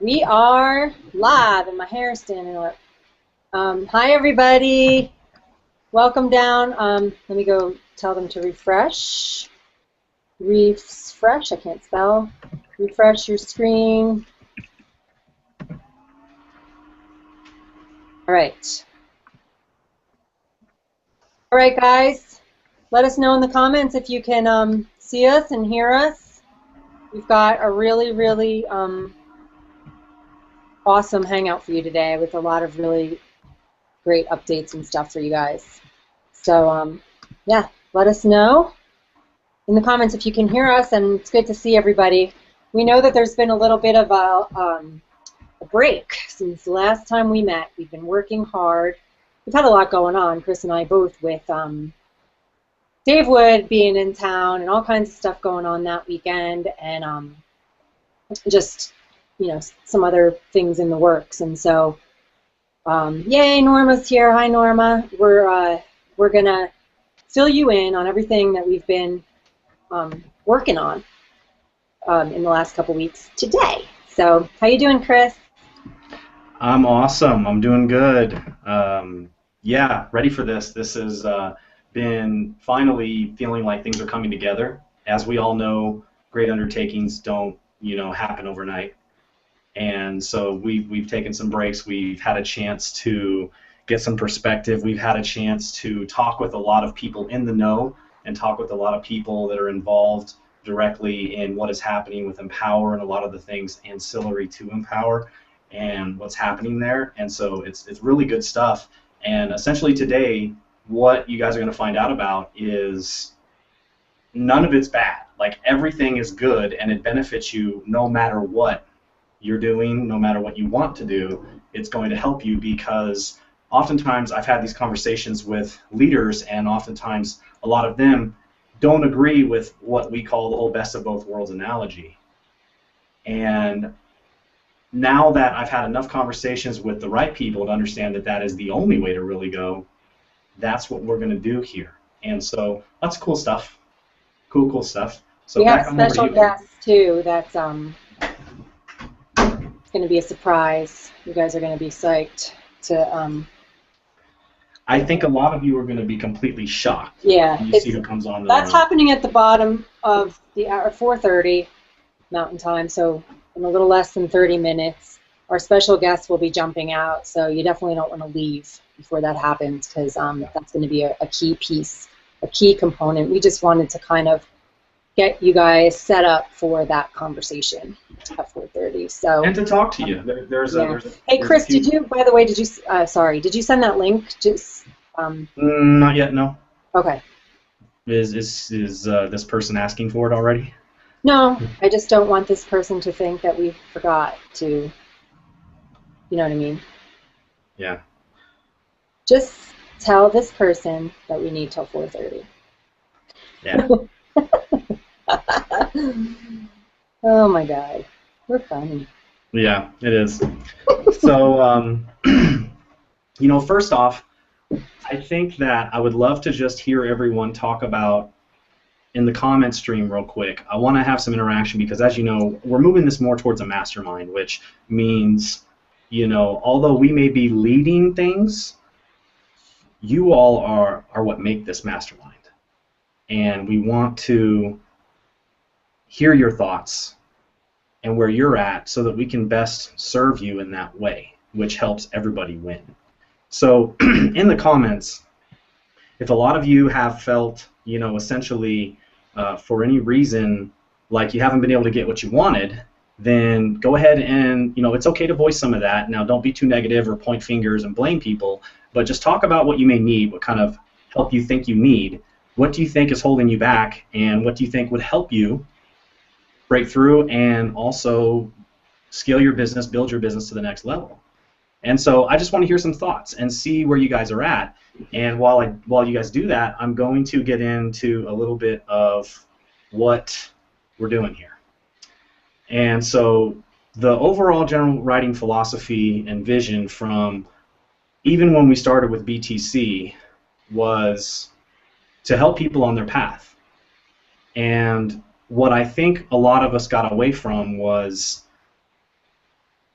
We are live, and my hair is standing up. Hi, everybody. Welcome down. Let me go tell them to refresh. Refresh, I can't spell. Refresh your screen. All right. All right, guys. Let us know in the comments if you can see us and hear us. We've got a really awesome hangout for you today with a lot of really great updates and stuff for you guys. So, yeah, let us know in the comments if you can hear us, and it's good to see everybody. We know that there's been a little bit of a break since the last time we met. We've been working hard. We've had a lot going on, Chris and I both, with Dave Wood being in town and all kinds of stuff going on that weekend, and just, you know, some other things in the works. And so, yay, Norma's here. Hi, Norma. We're gonna fill you in on everything that we've been working on in the last couple weeks today. So, how you doing, Chris? I'm awesome. I'm doing good. Yeah, ready for this. This has been finally feeling like things are coming together. As we all know, great undertakings don't, happen overnight. And so we've taken some breaks. We've had a chance to get some perspective. We've had a chance to talk with a lot of people in the know and talk with a lot of people that are involved directly in what is happening with Empower and a lot of the things ancillary to Empower and what's happening there. And so it's really good stuff. And essentially today, what you guys are going to find out about is none of it's bad. Like, everything is good, and it benefits you no matter what you're doing, no matter what you want to do. It's going to help you, because oftentimes I've had these conversations with leaders, and oftentimes a lot of them don't agree with what we call the whole best of both worlds analogy. And now that I've had enough conversations with the right people to understand that that is the only way to really go, that's what we're going to do here. And so lots of cool stuff. Cool stuff. So We have back on over to special you. guests too. That's it's going to be a surprise. You guys are going to be psyched to. I think a lot of you are going to be completely shocked Yeah, when you see who comes on. that's happening at the bottom of the hour, 4:30 Mountain Time. So in a little less than 30 minutes, our special guest will be jumping out. So you definitely don't want to leave before that happens, because that's going to be a key piece, a key component. We just wanted to kind of get you guys set up for that conversation at 4:30. So. And to talk to you. Hey, Chris, by the way, did you send that link? Just Not yet, no. Okay. Is this person asking for it already? No, I just don't want this person to think that we forgot to, you know what I mean? Yeah. Just tell this person that we need till 4:30. Yeah. Oh my God, we're funny. Yeah, it is. So, first off, I think that I would love to just hear everyone talk about in the comment stream real quick. I want to have some interaction, because, as you know, we're moving this more towards a mastermind, which means, although we may be leading things, you all are what make this mastermind. And we want to hear your thoughts and where you're at, so that we can best serve you in that way, which helps everybody win. So in the comments, if a lot of you have felt, essentially for any reason like you haven't been able to get what you wanted, then go ahead and, it's okay to voice some of that. Now, don't be too negative or point fingers and blame people, but just talk about what you may need, what kind of help you think you need. What do you think is holding you back, and what do you think would help you break through and also scale your business, build your business to the next level? And so I just want to hear some thoughts and see where you guys are at. And while you guys do that, I'm going to get into a little bit of what we're doing here. And so the overall general writing philosophy and vision from even when we started with BTC was to help people on their path. And what I think a lot of us got away from was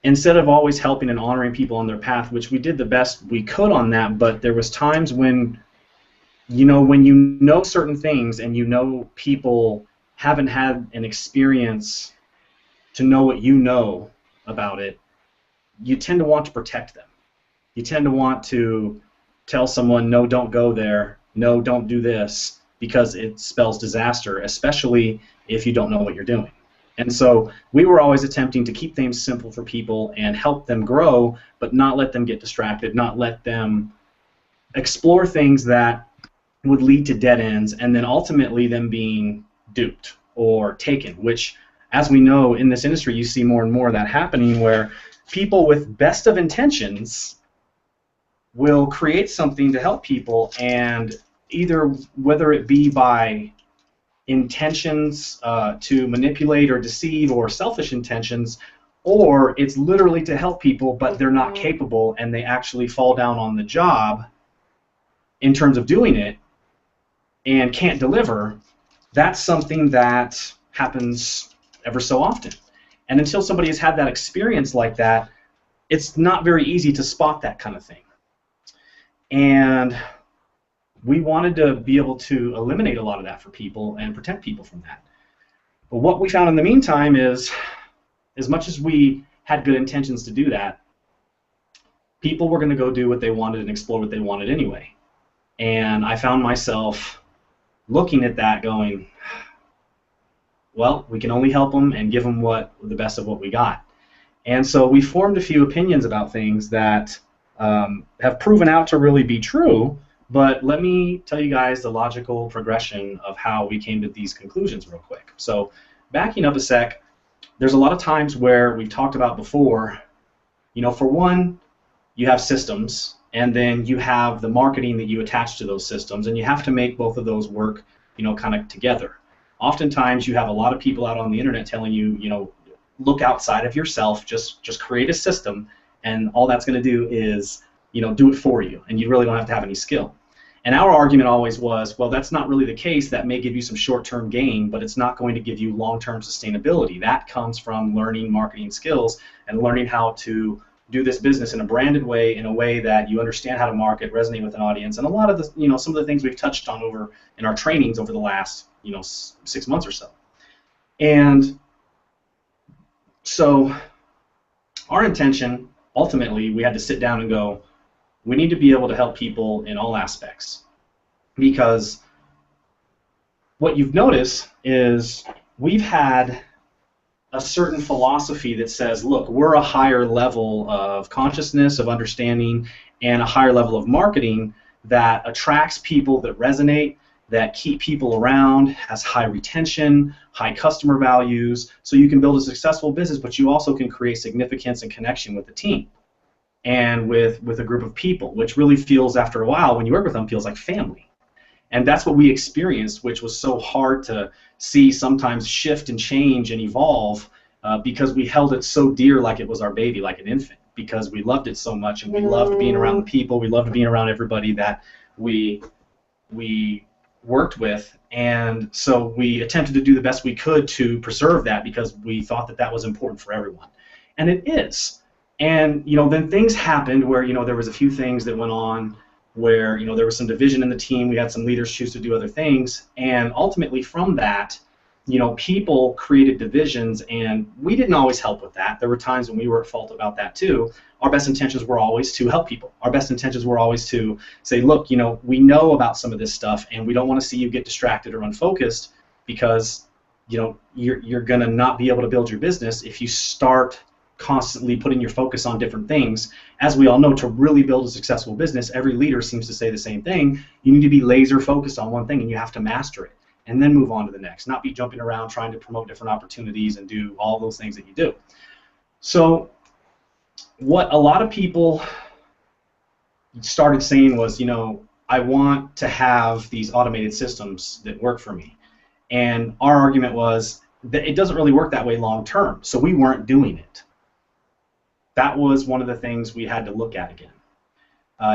instead of always helping and honoring people on their path, which we did the best we could on that, but there was times when, when you know certain things and you know people haven't had an experience to know what you know about it, you tend to want to protect them. You tend to want to tell someone, no, don't go there, no, don't do this, because it spells disaster, especially if you don't know what you're doing. And so we were always attempting to keep things simple for people and help them grow, but not let them get distracted, not let them explore things that would lead to dead ends, and then ultimately them being duped or taken, which, as we know in this industry, you see more and more of that happening, where people with best of intentions will create something to help people, and either whether it be by intentions to manipulate or deceive, or selfish intentions, or it's literally to help people but they're not capable and they actually fall down on the job in terms of doing it and can't deliver. That's something that happens ever so often. And until somebody has had that experience like that, it's not very easy to spot that kind of thing. And we wanted to be able to eliminate a lot of that for people and protect people from that. But what we found in the meantime is, as much as we had good intentions to do that, people were going to go do what they wanted and explore what they wanted anyway. And I found myself looking at that going, well, we can only help them and give them the best of what we got. And so we formed a few opinions about things that have proven out to really be true, but let me tell you guys the logical progression of how we came to these conclusions real quick. So backing up a sec, there's a lot of times where we've talked about before, for one, you have systems, and then you have the marketing that you attach to those systems, and you have to make both of those work, kind of together. Oftentimes you have a lot of people out on the internet telling you, look outside of yourself, just create a system, and all that's going to do is, do it for you, and you really don't have to have any skill. And our argument always was, well, that's not really the case. That may give you some short-term gain, but it's not going to give you long-term sustainability. That comes from learning marketing skills and learning how to do this business in a branded way, in a way that you understand how to market, resonate with an audience, and a lot of the, some of the things we've touched on over in our trainings over the last, 6 months or so. And so our intention, ultimately, we had to sit down and go, we need to be able to help people in all aspects, because what you've noticed is we've had a certain philosophy that says, look, we're a higher level of consciousness, of understanding, and a higher level of marketing that attracts people, that resonate, that keep people around, has high retention, high customer values, so you can build a successful business, but you also can create significance and connection with the team and with a group of people, which really feels, after a while, when you work with them, feels like family. And that's what we experienced, which was so hard to see sometimes shift and change and evolve because we held it so dear, like it was our baby, like an infant, because we loved it so much, and we loved being around the people, we loved being around everybody that we worked with. And so we attempted to do the best we could to preserve that, because we thought that that was important for everyone. And it is. And then things happened where there was a few things that went on where there was some division in the team. We had some leaders choose to do other things, and ultimately from that, people created divisions, and we didn't always help with that. There were times when we were at fault about that too. Our best intentions were always to help people. Our best intentions were always to say, look, we know about some of this stuff, and we don't want to see you get distracted or unfocused, because you're going to not be able to build your business if you start constantly putting your focus on different things. As we all know, to really build a successful business, every leader seems to say the same thing. You need to be laser focused on one thing, and you have to master it, and then move on to the next, not be jumping around trying to promote different opportunities and do all those things that you do. So what a lot of people started saying was, I want to have these automated systems that work for me. And our argument was that it doesn't really work that way long term, so we weren't doing it. That was one of the things we had to look at again.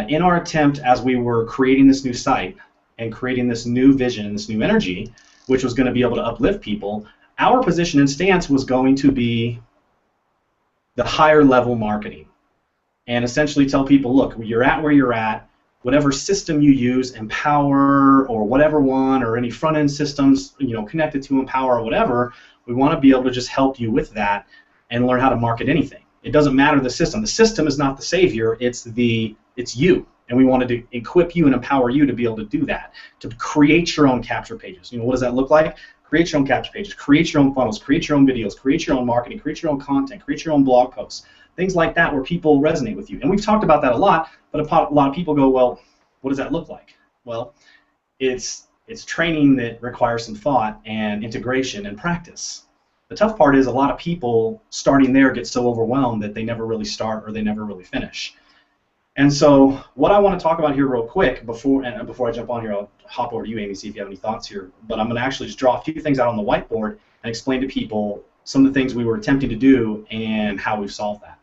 In our attempt, as we were creating this new site and creating this new vision, this new energy, which was going to be able to uplift people, our position and stance was going to be the higher level marketing, and essentially tell people, look, you're at where you're at. Whatever system you use, Empower or whatever one, or any front-end systems, connected to Empower or whatever, we want to be able to just help you with that and learn how to market anything. It doesn't matter the system. The system is not the savior. It's you, and we wanted to equip you and empower you to be able to do that, to create your own capture pages. What does that look like? Create your own capture pages, create your own funnels, create your own videos, create your own marketing, create your own content, create your own blog posts. Things like that where people resonate with you. And we've talked about that a lot, but a lot of people go, well, what does that look like? Well, it's training that requires some thought and integration and practice. The tough part is a lot of people starting there get so overwhelmed that they never really start or they never really finish. And so what I want to talk about here real quick before I jump on here, I'll hop over to you, Amy, see if you have any thoughts here. But I'm going to actually just draw a few things out on the whiteboard and explain to people some of the things we were attempting to do and how we've solved that.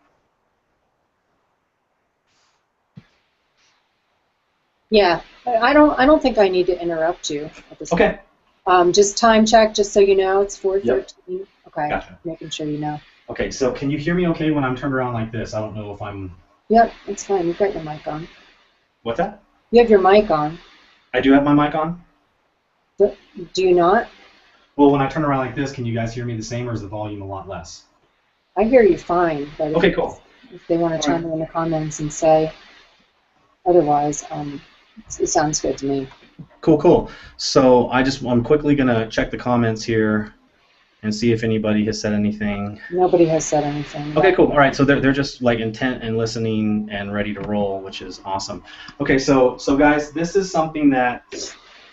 Yeah, I don't think I need to interrupt you at this point. Just time check, just so you know, it's 4:13. Yep. Okay, gotcha. Making sure you know. Okay, so can you hear me okay when I'm turned around like this? I don't know if I'm... Yep, it's fine. You've got your mic on. What's that? You have your mic on. I do have my mic on? Do you not? Well, when I turn around like this, can you guys hear me the same, or is the volume a lot less? I hear you fine, but okay, cool. If they want to chime in the comments and say otherwise, it sounds good to me. Cool. So I'm quickly going to check the comments here and see if anybody has said anything. Nobody has said anything. Okay, cool. All right, so they're just like intent and listening and ready to roll, which is awesome. Okay, so guys, this is something that,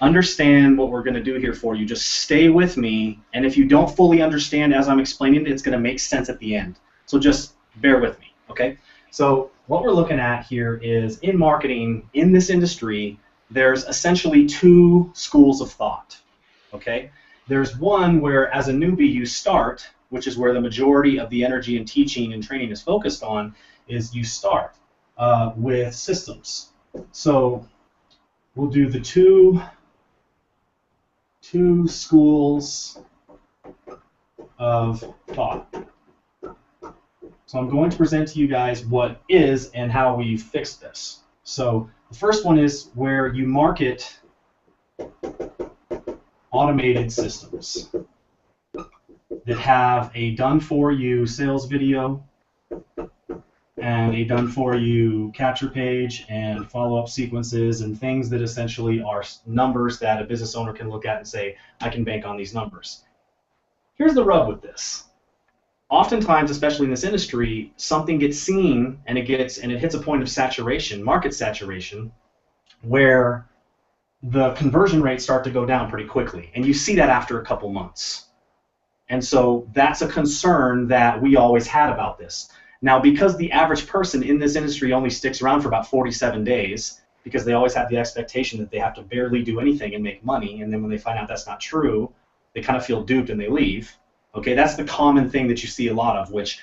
understand what we're going to do here for you. Just stay with me, and if you don't fully understand as I'm explaining it, it's going to make sense at the end. So just bear with me, okay? So what we're looking at here is, in marketing, in this industry, there's essentially two schools of thought, okay? There's one where, as a newbie, you start, which is where the majority of the energy and teaching and training is focused on, is you start with systems. So we'll do the two schools of thought. So I'm going to present to you guys what is and how we fixed this. So the first one is where you market automated systems that have a done-for-you sales video and a done-for-you capture page and follow-up sequences and things that essentially are numbers that a business owner can look at and say, I can bank on these numbers. Here's the rub with this. Oftentimes, especially in this industry, something gets seen and it hits a point of saturation, market saturation, where the conversion rates start to go down pretty quickly, and you see that after a couple months. And so that's a concern that we always had about this. Now, because the average person in this industry only sticks around for about 47 days, because they always have the expectation that they have to barely do anything and make money, and then when they find out that's not true, they kind of feel duped and they leave. Okay, that's the common thing that you see a lot of, which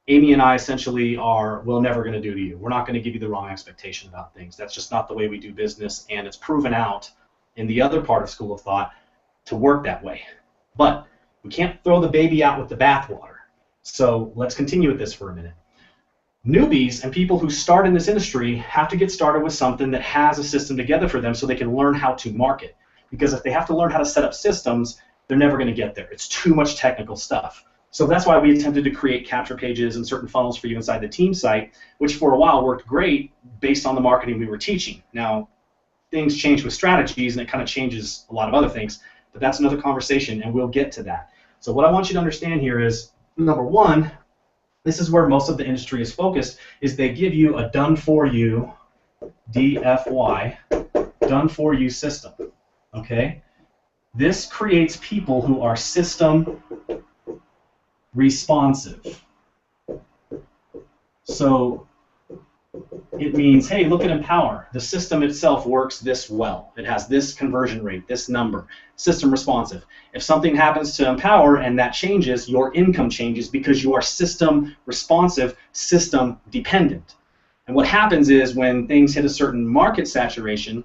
Amy and I essentially we're never going to do to you. We're not going to give you the wrong expectation about things. That's just not the way we do business, and it's proven out in the other part of School of Thought to work that way. But we can't throw the baby out with the bathwater. So let's continue with this for a minute. Newbies and people who start in this industry have to get started with something that has a system together for them so they can learn how to market. Because if they have to learn how to set up systems, they're never going to get there. It's too much technical stuff. So that's why we attempted to create capture pages and certain funnels for you inside the team site, which for a while worked great based on the marketing we were teaching. Now, things change with strategies, and it kind of changes a lot of other things, but that's another conversation, and we'll get to that. So what I want you to understand here is, number one, this is where most of the industry is focused, is they give you a done-for-you, DFY, done-for-you system, okay? This creates people who are system responsive. So it means, hey, look at Empower. The system itself works this well. It has this conversion rate, this number. System responsive. If something happens to Empower and that changes, your income changes because you are system responsive, system dependent. And what happens is when things hit a certain market saturation,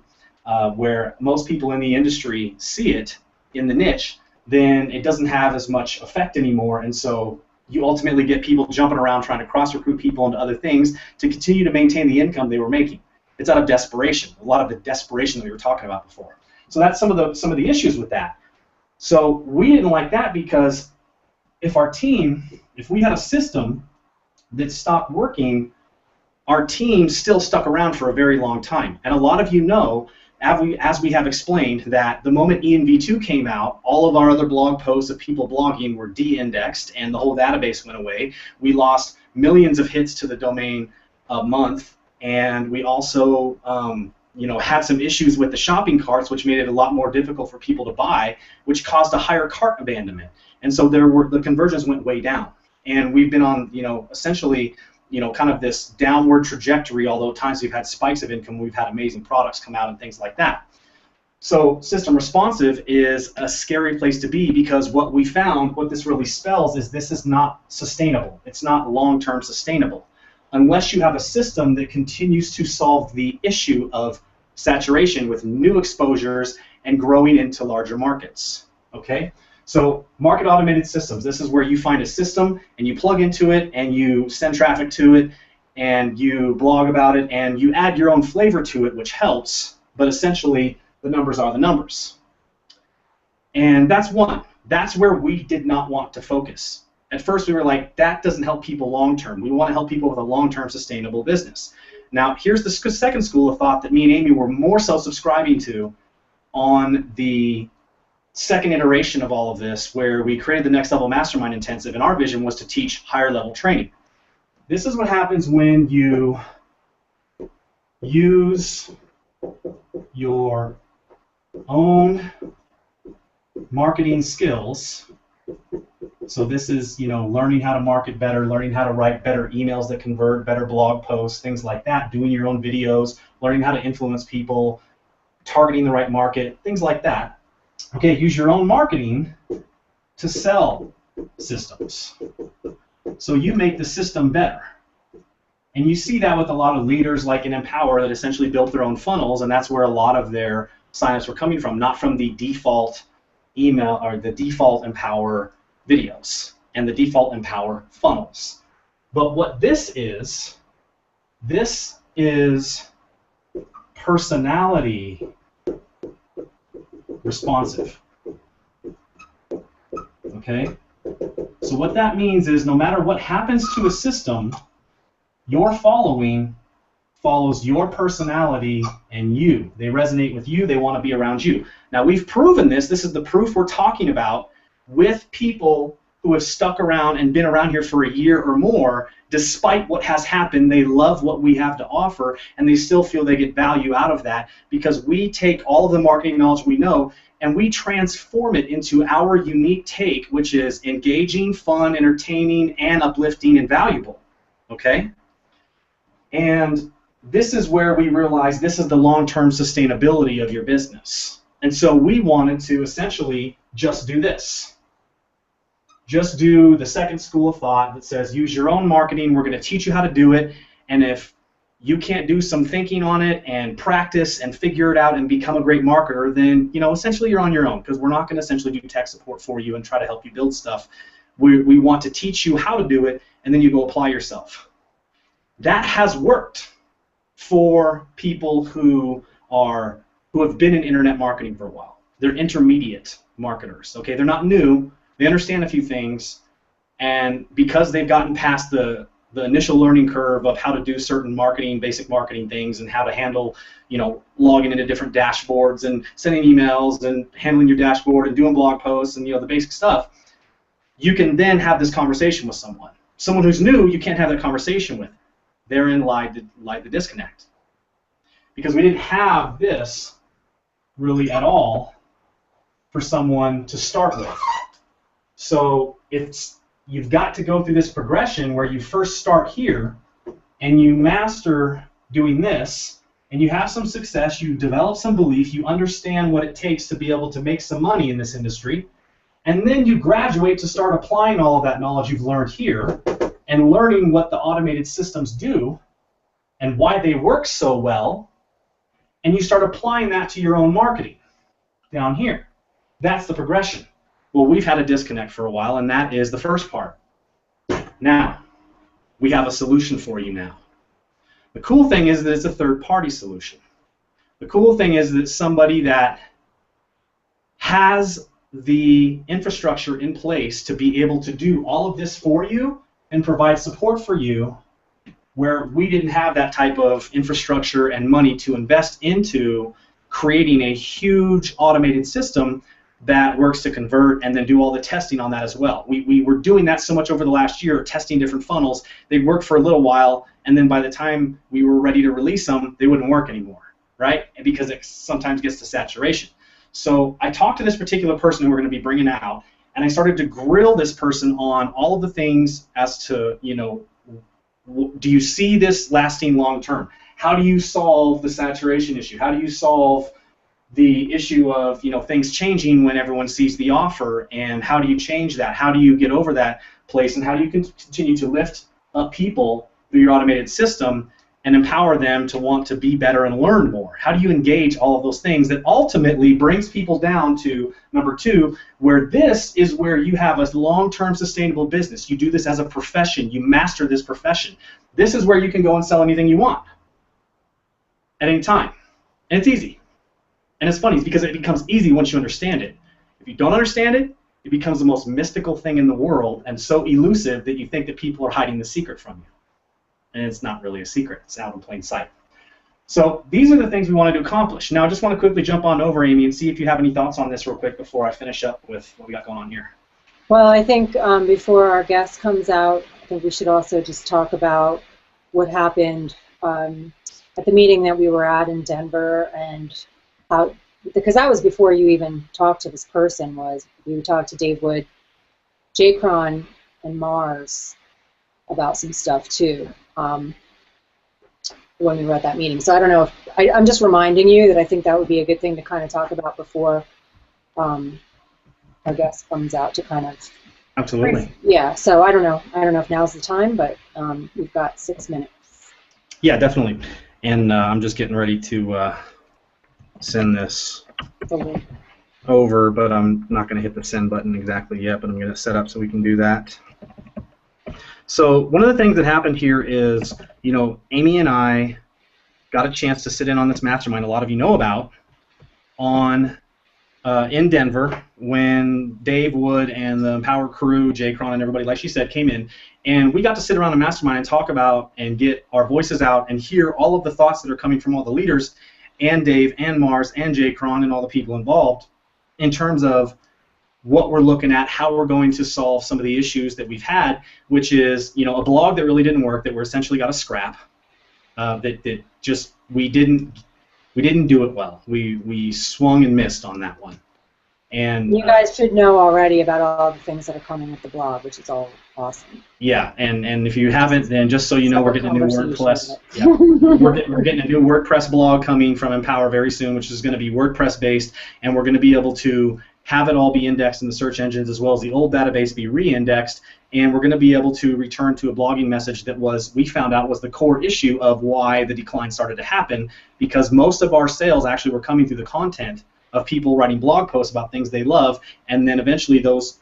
where most people in the industry see it in the niche, then it doesn't have as much effect anymore, and so you ultimately get people jumping around trying to cross-recruit people into other things to continue to maintain the income they were making. It's out of desperation, a lot of the desperation that we were talking about before. So that's some of the issues with that. So we didn't like that because if we had a system that stopped working, our team still stuck around for a very long time. And a lot of you know, as we have explained, that the moment ENV2 came out, all of our other blog posts of people blogging were de-indexed and the whole database went away. We lost millions of hits to the domain a month, and we also had some issues with the shopping carts, which made it a lot more difficult for people to buy, which caused a higher cart abandonment. And so the conversions went way down. And we've been on, essentially, kind of this downward trajectory, although at times we've had spikes of income, we've had amazing products come out and things like that. So system responsive is a scary place to be because what we found, what this really spells is this is not sustainable. It's not long-term sustainable unless you have a system that continues to solve the issue of saturation with new exposures and growing into larger markets, okay? So market automated systems, this is where you find a system and you plug into it and you send traffic to it and you blog about it and you add your own flavor to it, which helps, but essentially the numbers are the numbers. And that's one. That's where we did not want to focus. At first we were like, that doesn't help people long term. We want to help people with a long-term sustainable business. Now here's the second school of thought that me and Amy were more so subscribing to on the second iteration of all of this, where we created the Next Level Mastermind Intensive, and our vision was to teach higher level training. This is what happens when you use your own marketing skills. So this is, learning how to market better, learning how to write better emails that convert, better blog posts, things like that, doing your own videos, learning how to influence people, targeting the right market, things like that. Okay, use your own marketing to sell systems. So you make the system better. And you see that with a lot of leaders like in Empower that essentially built their own funnels, and that's where a lot of their signups were coming from, not from the default email or the default Empower videos and the default Empower funnels. But what this is personality responsive. Okay? So what that means is no matter what happens to a system, your following follows your personality and you. They resonate with you, they want to be around you. Now we've proven this is the proof we're talking about with people who have stuck around and been around here for a year or more. Despite what has happened, they love what we have to offer, and they still feel they get value out of that because we take all of the marketing knowledge we know and we transform it into our unique take, which is engaging, fun, entertaining, and uplifting and valuable. Okay? And this is where we realize this is the long-term sustainability of your business. And so we wanted to essentially just do this. Just do the second school of thought that says use your own marketing, we're going to teach you how to do it, and if you can't do some thinking on it and practice and figure it out and become a great marketer, then essentially you're on your own, because we're not going to essentially do tech support for you and try to help you build stuff. We want to teach you how to do it, and then you go apply yourself. That has worked for people who have been in internet marketing for a while. They're intermediate marketers. Okay, they're not new. They understand a few things, and because they've gotten past the initial learning curve of how to do certain marketing, basic marketing things, and how to handle, logging into different dashboards and sending emails and handling your dashboard and doing blog posts and the basic stuff, you can then have this conversation with someone. Someone who's new, you can't have that conversation with. Therein lied the disconnect, because we didn't have this really at all for someone to start with. So you've got to go through this progression where you first start here and you master doing this and you have some success, you develop some belief, you understand what it takes to be able to make some money in this industry, and then you graduate to start applying all of that knowledge you've learned here and learning what the automated systems do and why they work so well, and you start applying that to your own marketing down here. That's the progression. Well, we've had a disconnect for a while, and that is the first part. Now, we have a solution for you now. The cool thing is that it's a third-party solution. The cool thing is that it's somebody that has the infrastructure in place to be able to do all of this for you and provide support for you, where we didn't have that type of infrastructure and money to invest into creating a huge automated system that works to convert and then do all the testing on that as well. We were doing that so much over the last year, testing different funnels. They'd work for a little while, and then by the time we were ready to release them, they wouldn't work anymore, right? Because it sometimes gets to saturation. So I talked to this particular person who we're going to be bringing out, and I started to grill this person on all of the things as to, you know, do you see this lasting long term? How do you solve the saturation issue? How do you solve the issue of, you know, things changing when everyone sees the offer, and how do you change that? How do you get over that place, and how do you continue to lift up people through your automated system and empower them to want to be better and learn more? How do you engage all of those things that ultimately brings people down to number 2, where this is where you have a long-term sustainable business. You do this as a profession. You master this profession. This is where you can go and sell anything you want at any time. And it's easy. And it's funny because it becomes easy once you understand it. If you don't understand it, it becomes the most mystical thing in the world and so elusive that you think that people are hiding the secret from you. And it's not really a secret. It's out in plain sight. So these are the things we wanted to accomplish. Now I just want to quickly jump on over, Amy, and see if you have any thoughts on this real quick before I finish up with what we got going on here. Well, I think before our guest comes out, I think we should also just talk about what happened at the meeting that we were at in Denver, and how, because that was before you even talked to this person, was we talked to Dave Wood, Jaycron, and Mars about some stuff too. When we were at that meeting. So I don't know if, I'm just reminding you that I think that would be a good thing to kind of talk about before our guest comes out to kind of... Absolutely. Yeah, so I don't know if now's the time, but we've got 6 minutes. Yeah, definitely. And I'm just getting ready to send this over, but I'm not going to hit the send button exactly yet, but I'm going to set up so we can do that. So one of the things that happened here is, you know, Amy and I got a chance to sit in on this mastermind a lot of you know about on in Denver when Dave Wood and the Empower crew, Jaycron and everybody, like she said, came in, and we got to sit around a mastermind and talk about and get our voices out and hear all of the thoughts that are coming from all the leaders and Dave and Mars and Jaycron and all the people involved in terms of what we're looking at, how we're going to solve some of the issues that we've had, which is, you know, a blog that really didn't work, that we're essentially got a scrap, that just we didn't do it well. We swung and missed on that one. And you guys should know already about all the things that are coming with the blog, which is all awesome. Yeah, and if you haven't, then just so you know, we're getting a new WordPress. Yeah, we're getting a new WordPress blog coming from Empower very soon, which is going to be WordPress based, and we're going to be able to have it all be indexed in the search engines as well as the old database be re-indexed, and we're going to be able to return to a blogging message that we found out was the core issue of why the decline started to happen, because most of our sales actually were coming through the content of people writing blog posts about things they love, and then eventually those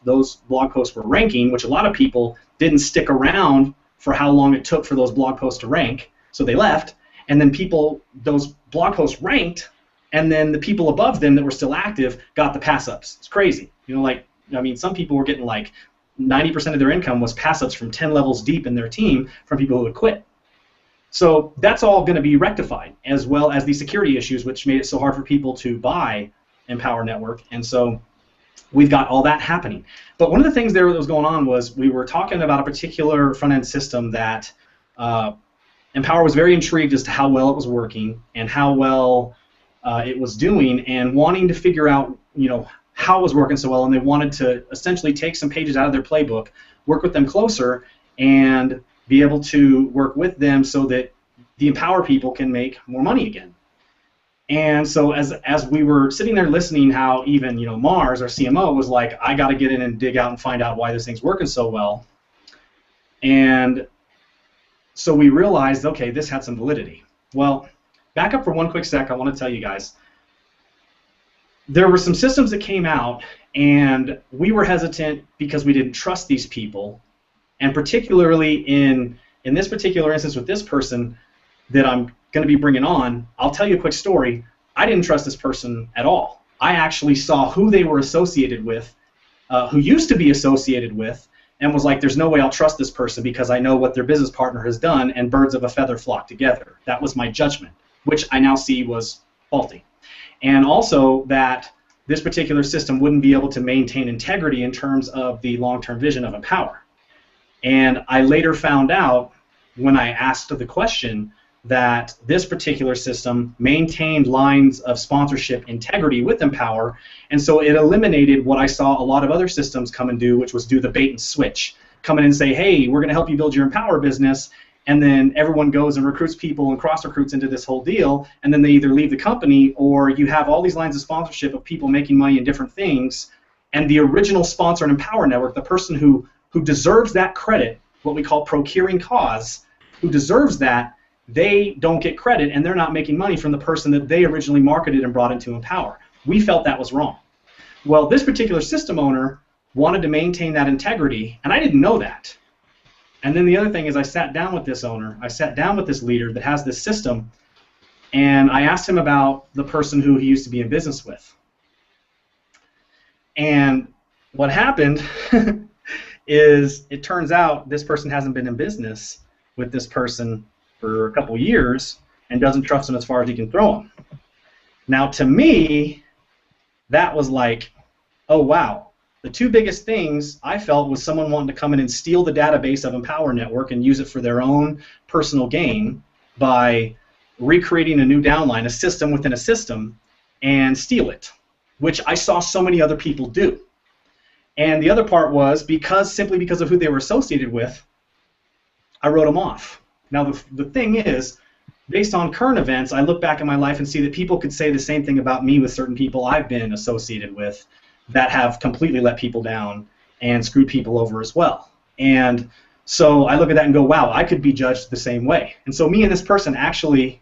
blog posts were ranking, which a lot of people didn't stick around for how long it took for those blog posts to rank, so they left, and then those blog posts ranked, and then the people above them that were still active got the pass-ups. It's crazy. You know, like, I mean, some people were getting like 90% of their income was pass-ups from 10 levels deep in their team from people who had quit. So that's all going to be rectified, as well as the security issues, which made it so hard for people to buy Empower Network. And so we've got all that happening. But one of the things there that was going on was we were talking about a particular front-end system that Empower was very intrigued as to how well it was working and how well it was doing, and wanting to figure out, you know, how it was working so well, and they wanted to essentially take some pages out of their playbook, work with them closer, and be able to work with them so that the Empower people can make more money again. And so as we were sitting there listening, how even, you know, Mars, our CMO, was like, I got to get in and dig out and find out why this thing's working so well. And so we realized, okay, this had some validity. Well, back up for one quick sec. I want to tell you guys, there were some systems that came out, and we were hesitant because we didn't trust these people, And particularly in this particular instance with this person that I'm going to be bringing on, I'll tell you a quick story. I didn't trust this person at all. I actually saw who they were associated with, who used to be associated with, and was like, there's no way I'll trust this person because I know what their business partner has done, and birds of a feather flock together. That was my judgment, which I now see was faulty. And also that this particular system wouldn't be able to maintain integrity in terms of the long-term vision of Empower. And I later found out when I asked the question that this particular system maintained lines of sponsorship integrity with Empower, and so it eliminated what I saw a lot of other systems come and do, which was do the bait and switch. Come in and say, hey, we're going to help you build your Empower business, and then everyone goes and recruits people and cross-recruits into this whole deal, and then they either leave the company or you have all these lines of sponsorship of people making money in different things, and the original sponsor in Empower Network, the person who deserves that credit, what we call procuring cause, who deserves that, they don't get credit, and they're not making money from the person that they originally marketed and brought into Empower. We felt that was wrong. Well, this particular system owner wanted to maintain that integrity, and I didn't know that. And then the other thing is I sat down with this owner, I sat down with this leader that has this system, and I asked him about the person who he used to be in business with. And what happened is it turns out this person hasn't been in business with this person for a couple years and doesn't trust him as far as he can throw him. Now, to me, that was like, oh, wow. The two biggest things I felt was someone wanting to come in and steal the database of Empower Network and use it for their own personal gain by recreating a new downline, a system within a system, and steal it, which I saw so many other people do. And the other part was simply because of who they were associated with, I wrote them off. Now, the thing is, based on current events, I look back in my life and see that people could say the same thing about me with certain people I've been associated with that have completely let people down and screwed people over as well. And so I look at that and go, wow, I could be judged the same way. And so me and this person actually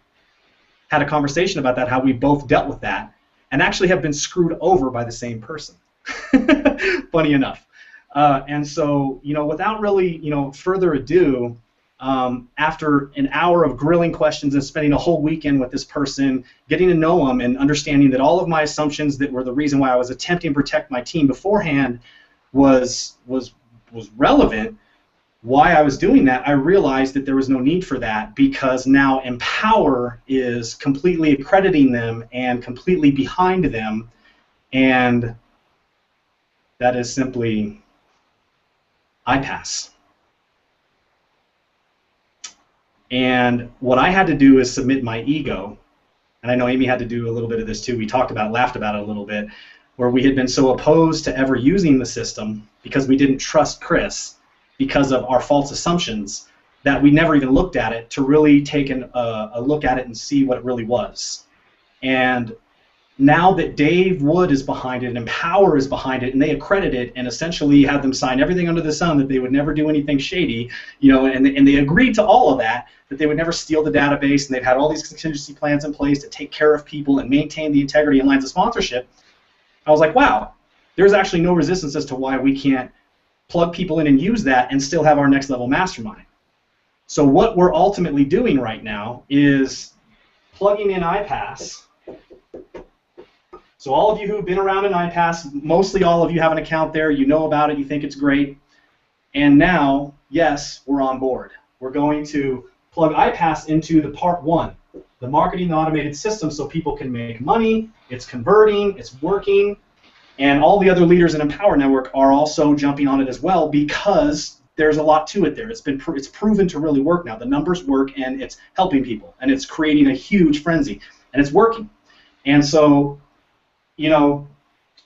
had a conversation about that, how we both dealt with that, and actually have been screwed over by the same person. Funny enough. And so, without really, further ado, after an hour of grilling questions and spending a whole weekend with this person, getting to know them and understanding that all of my assumptions that were the reason why I was attempting to protect my team beforehand was relevant, why I was doing that, I realized that there was no need for that because now Empower is completely accrediting them and completely behind them, and that is simply iPass. And what I had to do is submit my ego, and I know Amy had to do a little bit of this too. We laughed about it a little bit, where we had been so opposed to ever using the system because we didn't trust Chris because of our false assumptions that we never even looked at it to really take a look at it and see what it really was. And now that Dave Wood is behind it and Empower is behind it and they accredit it and essentially have them sign everything under the sun that they would never do anything shady, and they agreed to all of that they would never steal the database, and they've had all these contingency plans in place to take care of people and maintain the integrity and lines of sponsorship, I was like, wow, there's actually no resistance as to why we can't plug people in and use that and still have our next level mastermind. So what we're ultimately doing right now is plugging in iPass. So all of you who've been around in iPass, mostly all of you have an account there, you know about it, you think it's great, and now, yes, we're on board. We're going to plug iPass into the part one, the marketing automated system, so people can make money, it's converting, it's working, and all the other leaders in Empower Network are also jumping on it as well because there's a lot to it there. It's proven to really work now. The numbers work, and it's helping people, and it's creating a huge frenzy, and it's working. And so,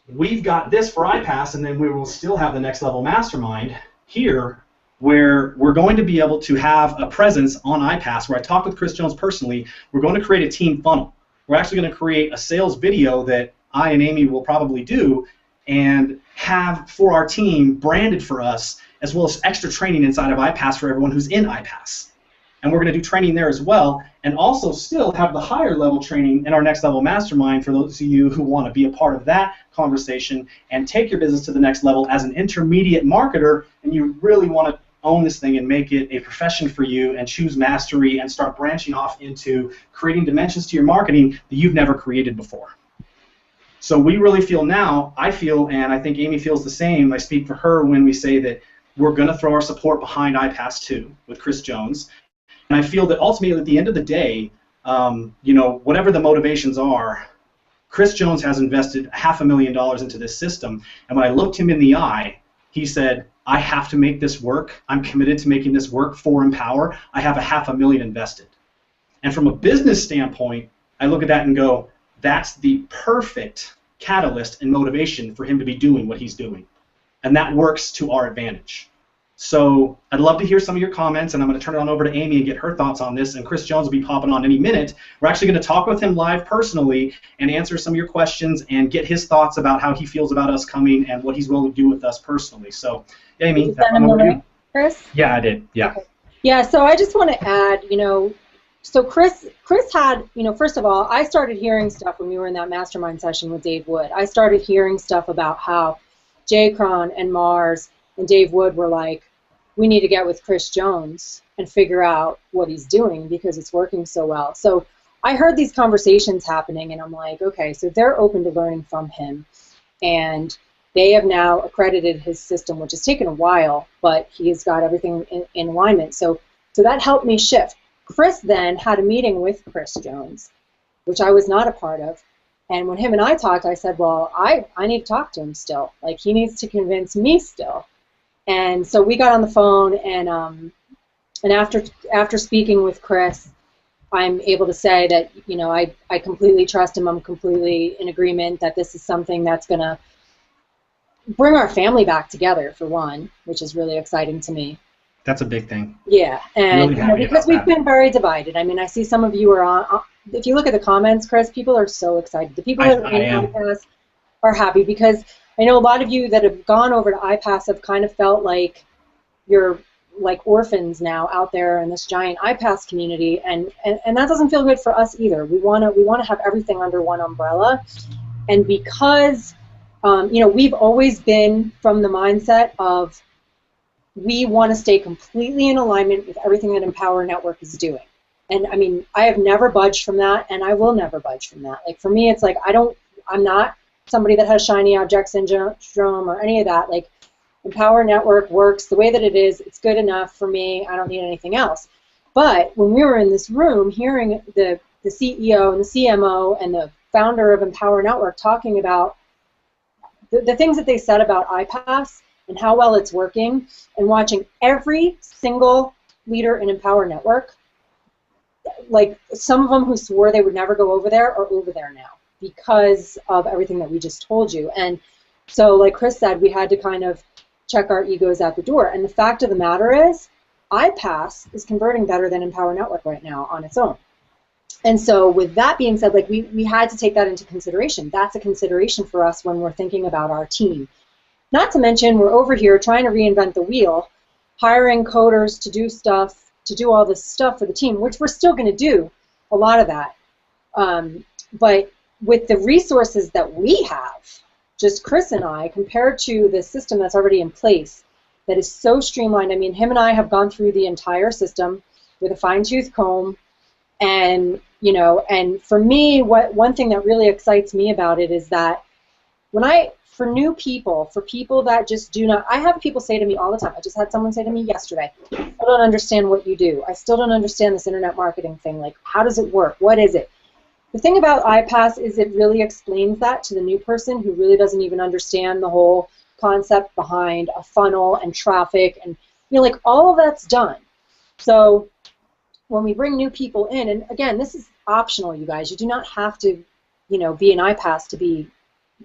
we've got this for iPass, and then we will still have the next level mastermind here where we're going to be able to have a presence on iPass where I talked with Chris Jones personally. We're going to create a team funnel. We're actually going to create a sales video that I and Amy will probably do and have for our team branded for us, as well as extra training inside of iPass for everyone who's in iPass. And we're going to do training there as well, and also still have the higher level training in our next level mastermind for those of you who want to be a part of that conversation and take your business to the next level as an intermediate marketer, and you really want to own this thing and make it a profession for you and choose mastery and start branching off into creating dimensions to your marketing that you've never created before. So we really feel now, I feel, and I think Amy feels the same, I speak for her when we say that we're going to throw our support behind iPass 2 with Chris Jones. And I feel that ultimately at the end of the day, whatever the motivations are, Chris Jones has invested $500,000 into this system. And when I looked him in the eye, he said, I have to make this work. I'm committed to making this work for Empower. I have $500,000 invested. And from a business standpoint, I look at that and go, that's the perfect catalyst and motivation for him to be doing what he's doing. And that works to our advantage. So I'd love to hear some of your comments, and I'm going to turn it on over to Amy and get her thoughts on this, and Chris Jones will be popping on any minute. We're actually going to talk with him live personally and answer some of your questions and get his thoughts about how he feels about us coming and what he's willing to do with us personally. So, Amy, Did you send him the link, Chris? Yeah, I did. Yeah. Okay. Yeah, so I just want to add, so Chris had, first of all, I started hearing stuff when we were in that mastermind session with Dave Wood. I started hearing stuff about how Jay Cron and Mars and Dave Wood were like, we need to get with Chris Jones and figure out what he's doing because it's working so well. So I heard these conversations happening, and I'm like, okay, so they're open to learning from him. And they have now accredited his system, which has taken a while, but he has got everything in alignment. So that helped me shift. Chris then had a meeting with Chris Jones, which I was not a part of. And when him and I talked, I said, well, I need to talk to him still. Like, he needs to convince me still. And so we got on the phone, and after speaking with Chris, I'm able to say that, I completely trust him. I'm completely in agreement that this is something that's going to bring our family back together, for one, which is really exciting to me. That's a big thing. Yeah, and really because we've been very divided. I mean, I see some of you are on. If you look at the comments, Chris, people are so excited. The people that are in iPass are happy because I know a lot of you that have gone over to iPass have kind of felt like you're like orphans now out there in this giant iPass community, and that doesn't feel good for us either. We want to have everything under one umbrella, and because we've always been from the mindset of we want to stay completely in alignment with everything that Empower Network is doing. And I mean, I have never budged from that, and I will never budge from that. Like, for me, it's like I'm not somebody that has shiny object syndrome or any of that. Like, Empower Network works the way that it is. It's good enough for me. I don't need anything else. But when we were in this room hearing the CEO and the CMO and the founder of Empower Network talking about the things that they said about iPass and how well it's working, and watching every single leader in Empower Network, like some of them who swore they would never go over there are over there now because of everything that we just told you. And so, like Chris said, we had to kind of check our egos at the door. And the fact of the matter is, iPass is converting better than Empower Network right now on its own. And so with that being said, like we had to take that into consideration. That's a consideration for us when we're thinking about our team. Not to mention, we're over here trying to reinvent the wheel, hiring coders to do stuff, to do all this stuff for the team, which we're still going to do a lot of that. But with the resources that we have, just Chris and I, compared to the system that's already in place, that is so streamlined. I mean, him and I have gone through the entire system with a fine-tooth comb, and and for me, one thing that really excites me about it is that for new people, for people that just do not, I have people say to me all the time, I just had someone say to me yesterday, I don't understand what you do. I still don't understand this internet marketing thing. Like, how does it work? What is it? The thing about iPass is it really explains that to the new person who really doesn't even understand the whole concept behind a funnel and traffic, and like all of that's done. So when we bring new people in, and again, this is optional, you guys. You do not have to, be an iPass to be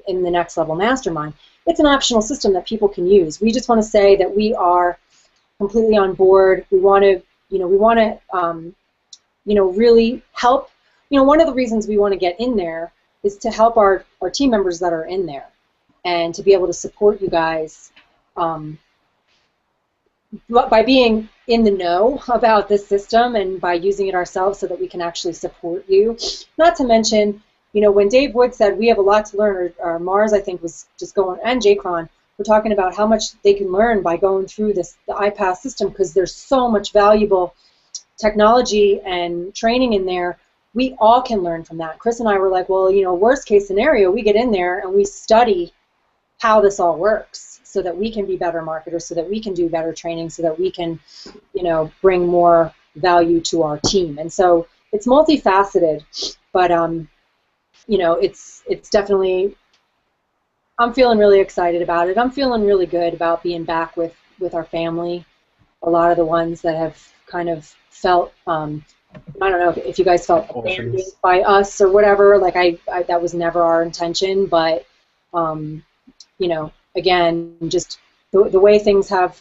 in the Next Level Mastermind. It's an optional system that people can use. We just want to say that we are completely on board. We want to, really help. One of the reasons we want to get in there is to help our team members that are in there, and to be able to support you guys by being in the know about this system and by using it ourselves so that we can actually support you. Not to mention, when Dave Wood said we have a lot to learn, or Mars, I think, was just going, and Jay Cron we're talking about how much they can learn by going through the iPass system, because there's so much valuable technology and training in there. We all can learn from that. Chris and I were like, well, worst case scenario, we get in there and we study how this all works so that we can be better marketers, so that we can do better training, so that we can, bring more value to our team. And so it's multifaceted, but, it's definitely, I'm feeling really excited about it. I'm feeling really good about being back with our family. A lot of the ones that have kind of felt, I don't know if you guys felt abandoned by us or whatever. Like I that was never our intention, but again, just the way things have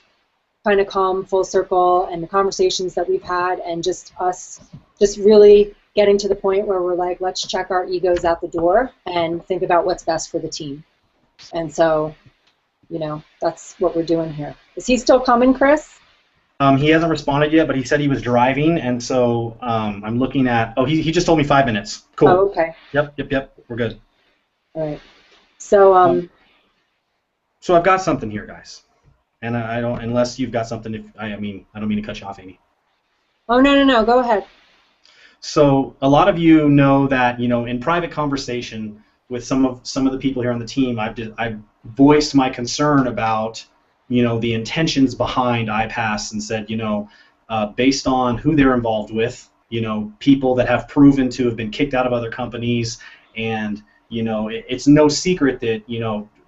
kind of come full circle, and the conversations that we've had, and just us just really getting to the point where we're like, let's check our egos out the door and think about what's best for the team. And so, that's what we're doing here. Is he still coming, Chris? He hasn't responded yet, but he said he was driving, and so I'm looking at. Oh, he just told me 5 minutes. Cool. Oh, okay. Yep. We're good. All right. So so I've got something here, guys, and I don't, unless you've got something. I don't mean to cut you off, Amy. Oh, no. Go ahead. So a lot of you know that in private conversation with some of the people here on the team, I've voiced my concern about the intentions behind iPass, and said based on who they're involved with, people that have proven to have been kicked out of other companies, and it's no secret that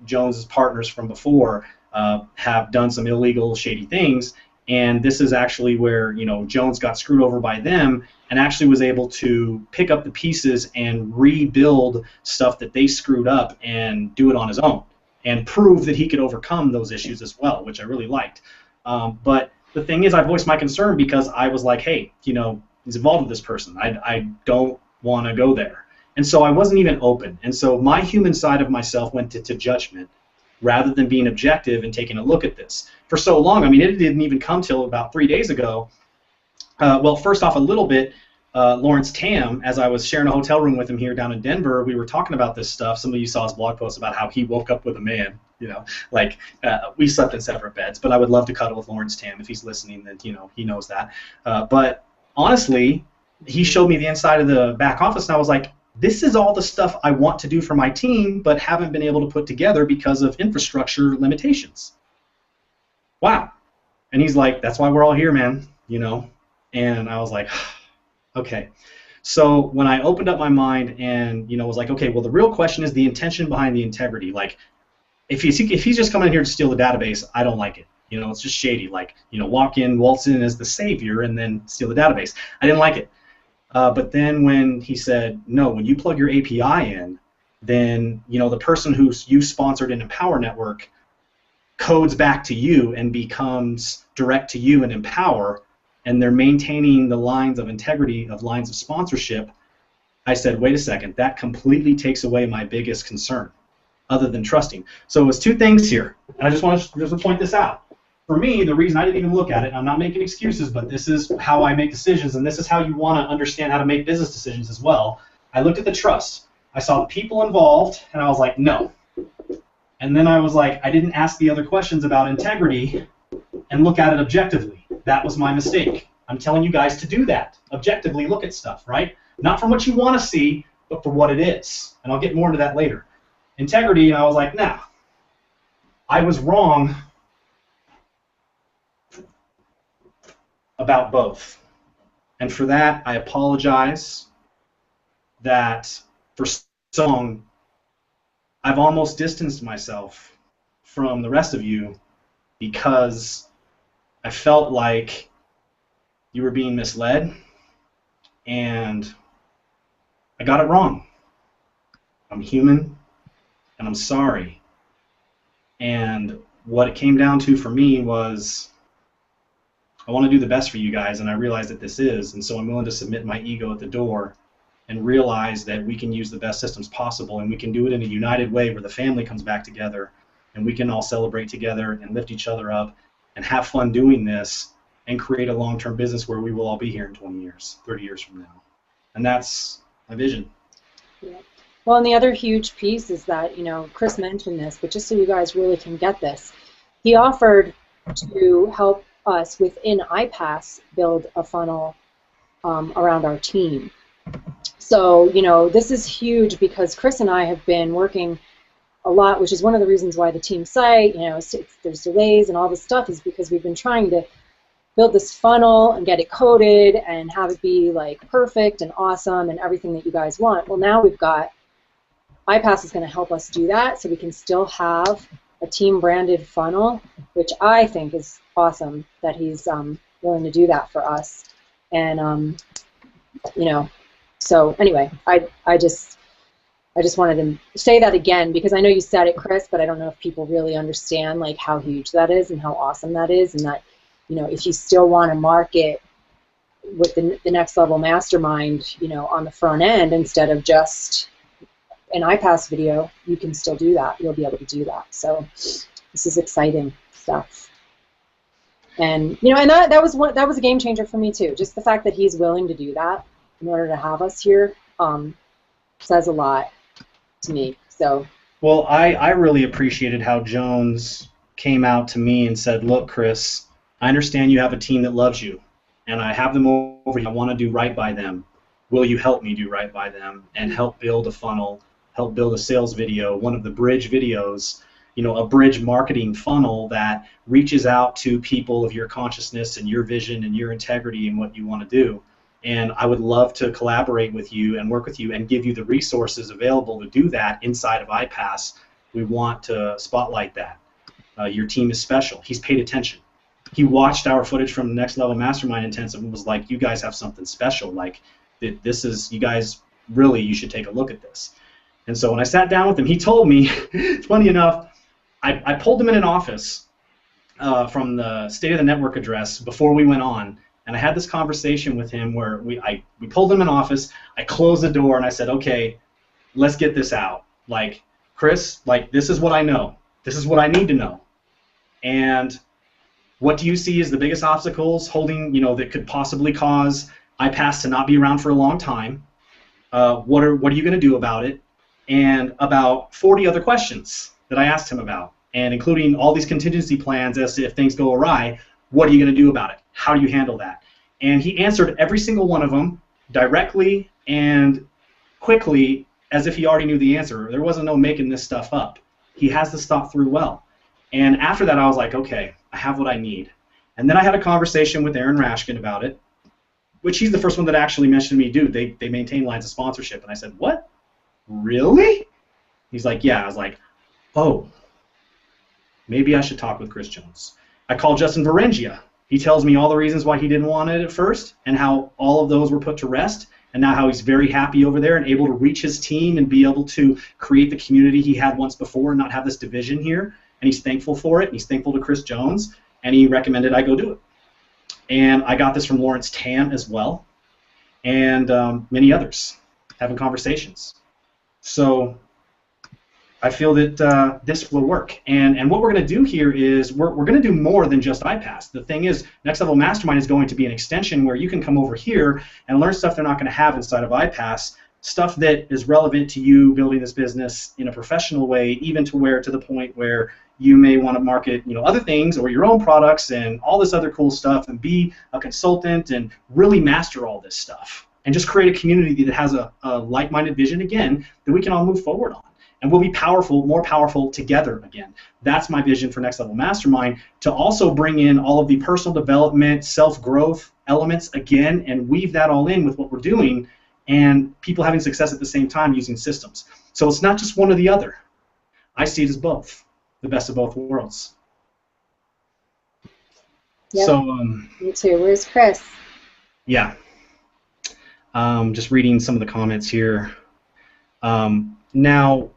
Jones's partners from before have done some illegal, shady things, and this is actually where Jones got screwed over by them, and actually was able to pick up the pieces and rebuild stuff that they screwed up and do it on his own, and prove that he could overcome those issues as well, which I really liked. But the thing is, I voiced my concern because I was like, hey, he's involved with this person. I don't want to go there. And so I wasn't even open. And so my human side of myself went to judgment rather than being objective and taking a look at this. For so long, it didn't even come till about 3 days ago. Well, first off, a little bit, Lawrence Tam, as I was sharing a hotel room with him here down in Denver, we were talking about this stuff. Some of you saw his blog post about how he woke up with a man. We slept in separate beds, but I would love to cuddle with Lawrence Tam. If he's listening, then he knows that. But honestly, he showed me the inside of the back office, and I was like, this is all the stuff I want to do for my team, but haven't been able to put together because of infrastructure limitations. Wow. And he's like, that's why we're all here, man. And I was like, okay. So when I opened up my mind and was like, okay, well, the real question is the intention behind the integrity. Like, if he's just coming in here to steal the database, I don't like it. It's just shady. Like, walk in, waltz in as the savior, and then steal the database. I didn't like it. But then when he said, no, when you plug your API in, then the person who's you sponsored in Empower Network codes back to you and becomes direct to you in Empower, and they're maintaining the lines of integrity of lines of sponsorship. I said, wait a second, that completely takes away my biggest concern, other than trusting. So it was two things here, and I just want to point this out. For me, the reason I didn't even look at it, and I'm not making excuses, but this is how I make decisions, and this is how you want to understand how to make business decisions as well. I looked at the trust. I saw the people involved, and I was like, no. And then I was like, I didn't ask the other questions about integrity and look at it objectively. That was my mistake. I'm telling you guys to do that. Objectively look at stuff, right? Not from what you want to see, but for what it is. And I'll get more into that later. Integrity, I was like, nah. I was wrong about both. And for that, I apologize that for so long, I've almost distanced myself from the rest of you because I felt like you were being misled, and I got it wrong. I'm human, and I'm sorry. And what it came down to for me was I want to do the best for you guys, and I realize that this is, and so I'm willing to submit my ego at the door and realize that we can use the best systems possible, and we can do it in a united way where the family comes back together, and we can all celebrate together and lift each other up and have fun doing this and create a long-term business where we will all be here in 20 years, 30 years from now. And that's my vision. Yeah. Well, and the other huge piece is that, Chris mentioned this, but just so you guys really can get this, he offered to help us within iPass build a funnel around our team. So, this is huge because Chris and I have been working a lot, which is one of the reasons why the team site, there's delays and all this stuff, is because we've been trying to build this funnel and get it coded and have it be like perfect and awesome and everything that you guys want. Well, now we've got iPass is going to help us do that, so we can still have a team-branded funnel, which I think is awesome that he's willing to do that for us. And so anyway, I just wanted to say that again because I know you said it, Chris, but I don't know if people really understand like how huge that is and how awesome that is, and that if you still want to market with the Next Level Mastermind, on the front end instead of just an iPass video, you can still do that. You'll be able to do that. So this is exciting stuff. And and that was a game changer for me too. Just the fact that he's willing to do that in order to have us here says a lot to me. So. Well, I really appreciated how Jones came out to me and said, "Look, Chris, I understand you have a team that loves you, and I have them over here. I want to do right by them. Will you help me do right by them and help build a funnel, help build a sales video, one of the bridge videos, a bridge marketing funnel that reaches out to people of your consciousness and your vision and your integrity and what you want to do. And I would love to collaborate with you and work with you and give you the resources available to do that inside of iPass. We want to spotlight that. Your team is special." He's paid attention. He watched our footage from the Next Level Mastermind Intensive and was like, "You guys have something special. Like, this is, you guys, really, you should take a look at this." And so when I sat down with him, he told me, it's funny enough, I pulled him in an office from the State of the Network address before we went on, and I had this conversation with him where we pulled him in office, I closed the door, and I said, "Okay, let's get this out. Like, Chris, like, this is what I know. This is what I need to know. And what do you see as the biggest obstacles holding, that could possibly cause iPass to not be around for a long time? What are you going to do about it?" And about 40 other questions that I asked him about, and including all these contingency plans as to if things go awry, what are you going to do about it? How do you handle that? And he answered every single one of them directly and quickly as if he already knew the answer. There wasn't no making this stuff up. He has this thought through well. And after that, I was like, okay, I have what I need. And then I had a conversation with Aaron Rashkin about it, which he's the first one that actually mentioned to me, "Dude, they maintain lines of sponsorship." And I said, "What? Really?" He's like, "Yeah." I was like, "Oh, maybe I should talk with Chris Jones." I called Justin Varengia. He tells me all the reasons why he didn't want it at first and how all of those were put to rest, and now how he's very happy over there and able to reach his team and be able to create the community he had once before and not have this division here. And he's thankful for it, and he's thankful to Chris Jones, and he recommended I go do it. And I got this from Lawrence Tam as well, and many others, having conversations. So I feel that this will work. And what we're going to do here is we're going to do more than just iPass. The thing is, Next Level Mastermind is going to be an extension where you can come over here and learn stuff they're not going to have inside of iPass, stuff that is relevant to you building this business in a professional way, even to the point where you may want to market, other things or your own products and all this other cool stuff, and be a consultant and really master all this stuff and just create a community that has a like-minded vision again that we can all move forward on. And we'll be powerful, more powerful together again. That's my vision for Next Level Mastermind, to also bring in all of the personal development, self-growth elements again and weave that all in with what we're doing, and people having success at the same time using systems. So it's not just one or the other. I see it as both, the best of both worlds. Yep. So, me too. Where's Chris? Yeah. Just reading some of the comments here. Now,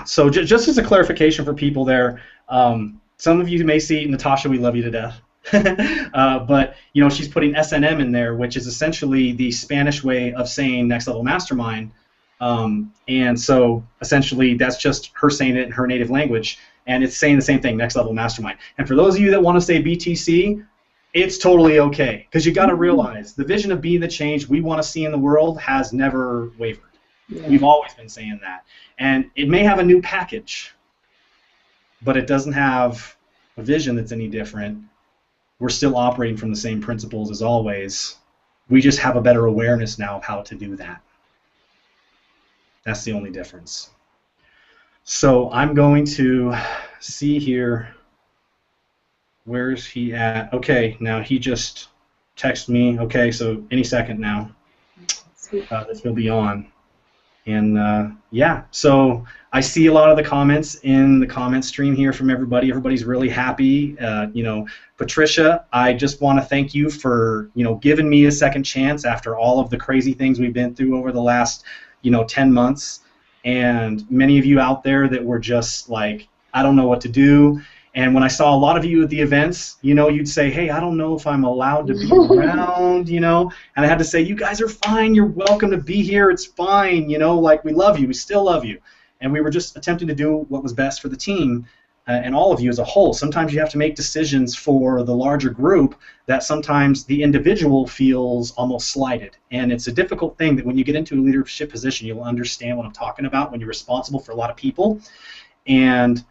so just as a clarification for people there, some of you may see, Natasha, we love you to death. But she's putting SNM in there, which is essentially the Spanish way of saying Next Level Mastermind, and so essentially that's just her saying it in her native language, and it's saying the same thing, Next Level Mastermind. And for those of you that want to say BTC, it's totally okay, because you got to realize the vision of being the change we want to see in the world has never wavered. Yeah. We've always been saying that. And it may have a new package, but it doesn't have a vision that's any different. We're still operating from the same principles as always. We just have a better awareness now of how to do that. That's the only difference. So I'm going to see here. Where's he at? Okay, now he just texted me. Okay, so any second now, this will be on. And yeah, so I see a lot of the comments in the comment stream here from everybody. Everybody's really happy. You know, Patricia, I just want to thank you for, you know, giving me a second chance after all of the crazy things we've been through over the last, you know, 10 months. And many of you out there that were just like, I don't know what to do. And when I saw a lot of you at the events, you know, you'd say, hey, I don't know if I'm allowed to be around, you know. And I had to say, you guys are fine. You're welcome to be here. It's fine. You know, like, we love you. We still love you. And we were just attempting to do what was best for the team and all of you as a whole. Sometimes you have to make decisions for the larger group that sometimes the individual feels almost slighted. And it's a difficult thing that when you get into a leadership position, you'll understand what I'm talking about when you're responsible for a lot of people. And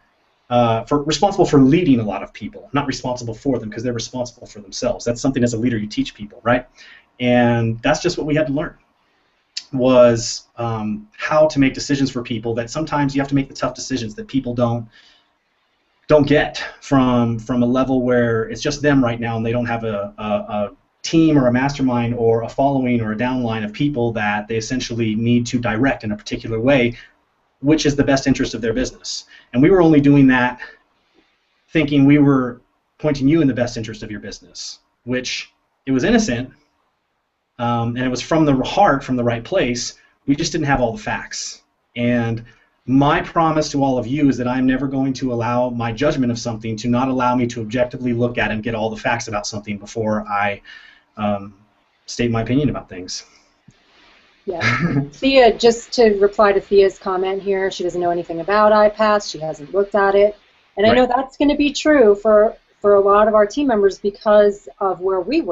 responsible for leading a lot of people, not responsible for them because they're responsible for themselves. That's something as a leader you teach people, right? And that's just what we had to learn, was how to make decisions for people that sometimes you have to make the tough decisions that people don't get from a level where it's just them right now and they don't have a team or a mastermind or a following or a downline of people that they essentially need to direct in a particular way, which is the best interest of their business. And we were only doing that thinking we were pointing you in the best interest of your business, which it was innocent, and it was from the heart, from the right place. We just didn't have all the facts. And my promise to all of you is that I'm never going to allow my judgment of something to not allow me to objectively look at and get all the facts about something before I state my opinion about things. Yeah. Thea, just to reply to Thea's comment here, she doesn't know anything about iPass. She hasn't looked at it. And I know that's going to be true for a lot of our team members because of where we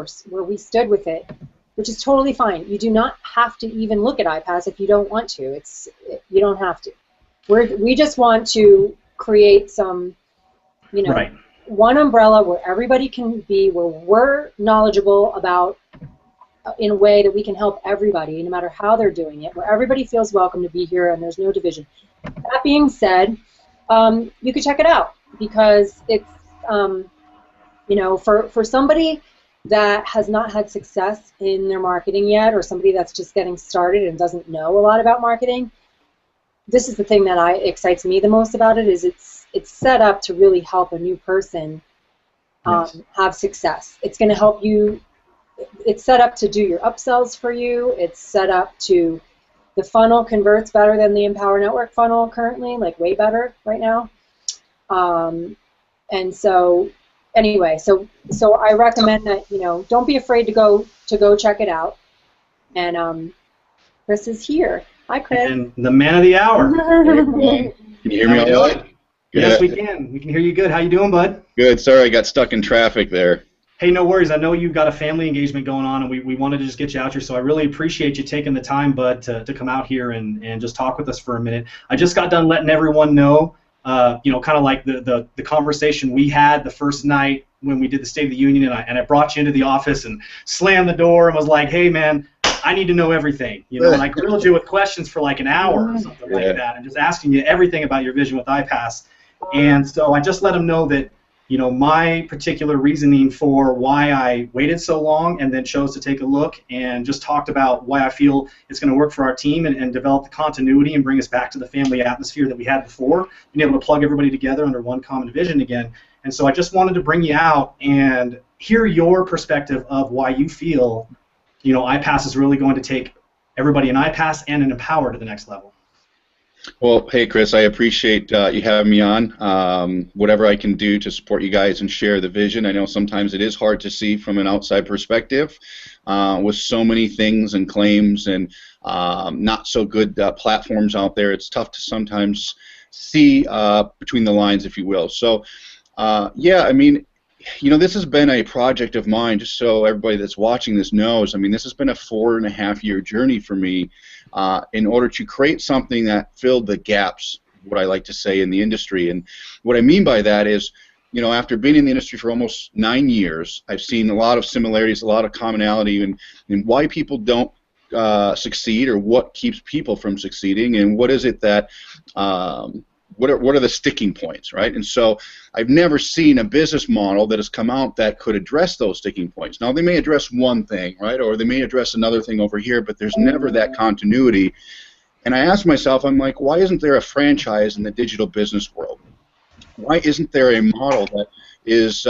stood with it, which is totally fine. You do not have to even look at iPass if you don't want to. You don't have to. We just want to create some, you know, one umbrella where everybody can be, where we're knowledgeable about in a way that we can help everybody, no matter how they're doing it, where everybody feels welcome to be here and there's no division. That being said, you could check it out because it's, you know, for somebody that has not had success in their marketing yet, or somebody that's just getting started and doesn't know a lot about marketing, this is the thing that excites me the most about it, is it's set up to really help a new person have success. It's going to help you. It's set up to do your upsells for you. It's set up to, the funnel converts better than the Empower Network funnel currently, like way better right now. And so anyway, so I recommend that, you know, don't be afraid to go check it out. And Chris is here. Hi, Chris. And the man of the hour. Can you hear me all right? Yes, we can. We can hear you good. How you doing, bud? Good. Sorry, I got stuck in traffic there. Hey, no worries. I know you've got a family engagement going on, and we wanted to just get you out here, so I really appreciate you taking the time, bud, to come out here and just talk with us for a minute. I just got done letting everyone know, you know, kind of like the conversation we had the first night when we did the State of the Union, and I brought you into the office and slammed the door and was like, hey, man, I need to know everything. You know, and I grilled you with questions for like an hour or something like that, and just asking you everything about your vision with iPass. And so I just let them know that, you know, my particular reasoning for why I waited so long and then chose to take a look and just talked about why I feel it's going to work for our team and develop the continuity and bring us back to the family atmosphere that we had before, being able to plug everybody together under one common vision again. And so I just wanted to bring you out and hear your perspective of why you feel, you know, iPass is really going to take everybody in iPass and in Empower to the next level. Well, hey, Chris, I appreciate you having me on. Whatever I can do to support you guys and share the vision. I know sometimes it is hard to see from an outside perspective with so many things and claims and not so good platforms out there. It's tough to sometimes see between the lines, if you will. So, yeah, I mean, you know, this has been a project of mine, just so everybody that's watching this knows. I mean, this has been a 4.5-year journey for me in order to create something that filled the gaps, what I like to say, in the industry. And what I mean by that is, you know, after being in the industry for almost 9 years, I've seen a lot of similarities, a lot of commonality in why people don't succeed, or what keeps people from succeeding, and what is it that what are the sticking points, right? And so I've never seen a business model that has come out that could address those sticking points. Now, they may address one thing, right, or they may address another thing over here, but there's never that continuity. And I asked myself, I'm like, why isn't there a franchise in the digital business world? Why isn't there a model that is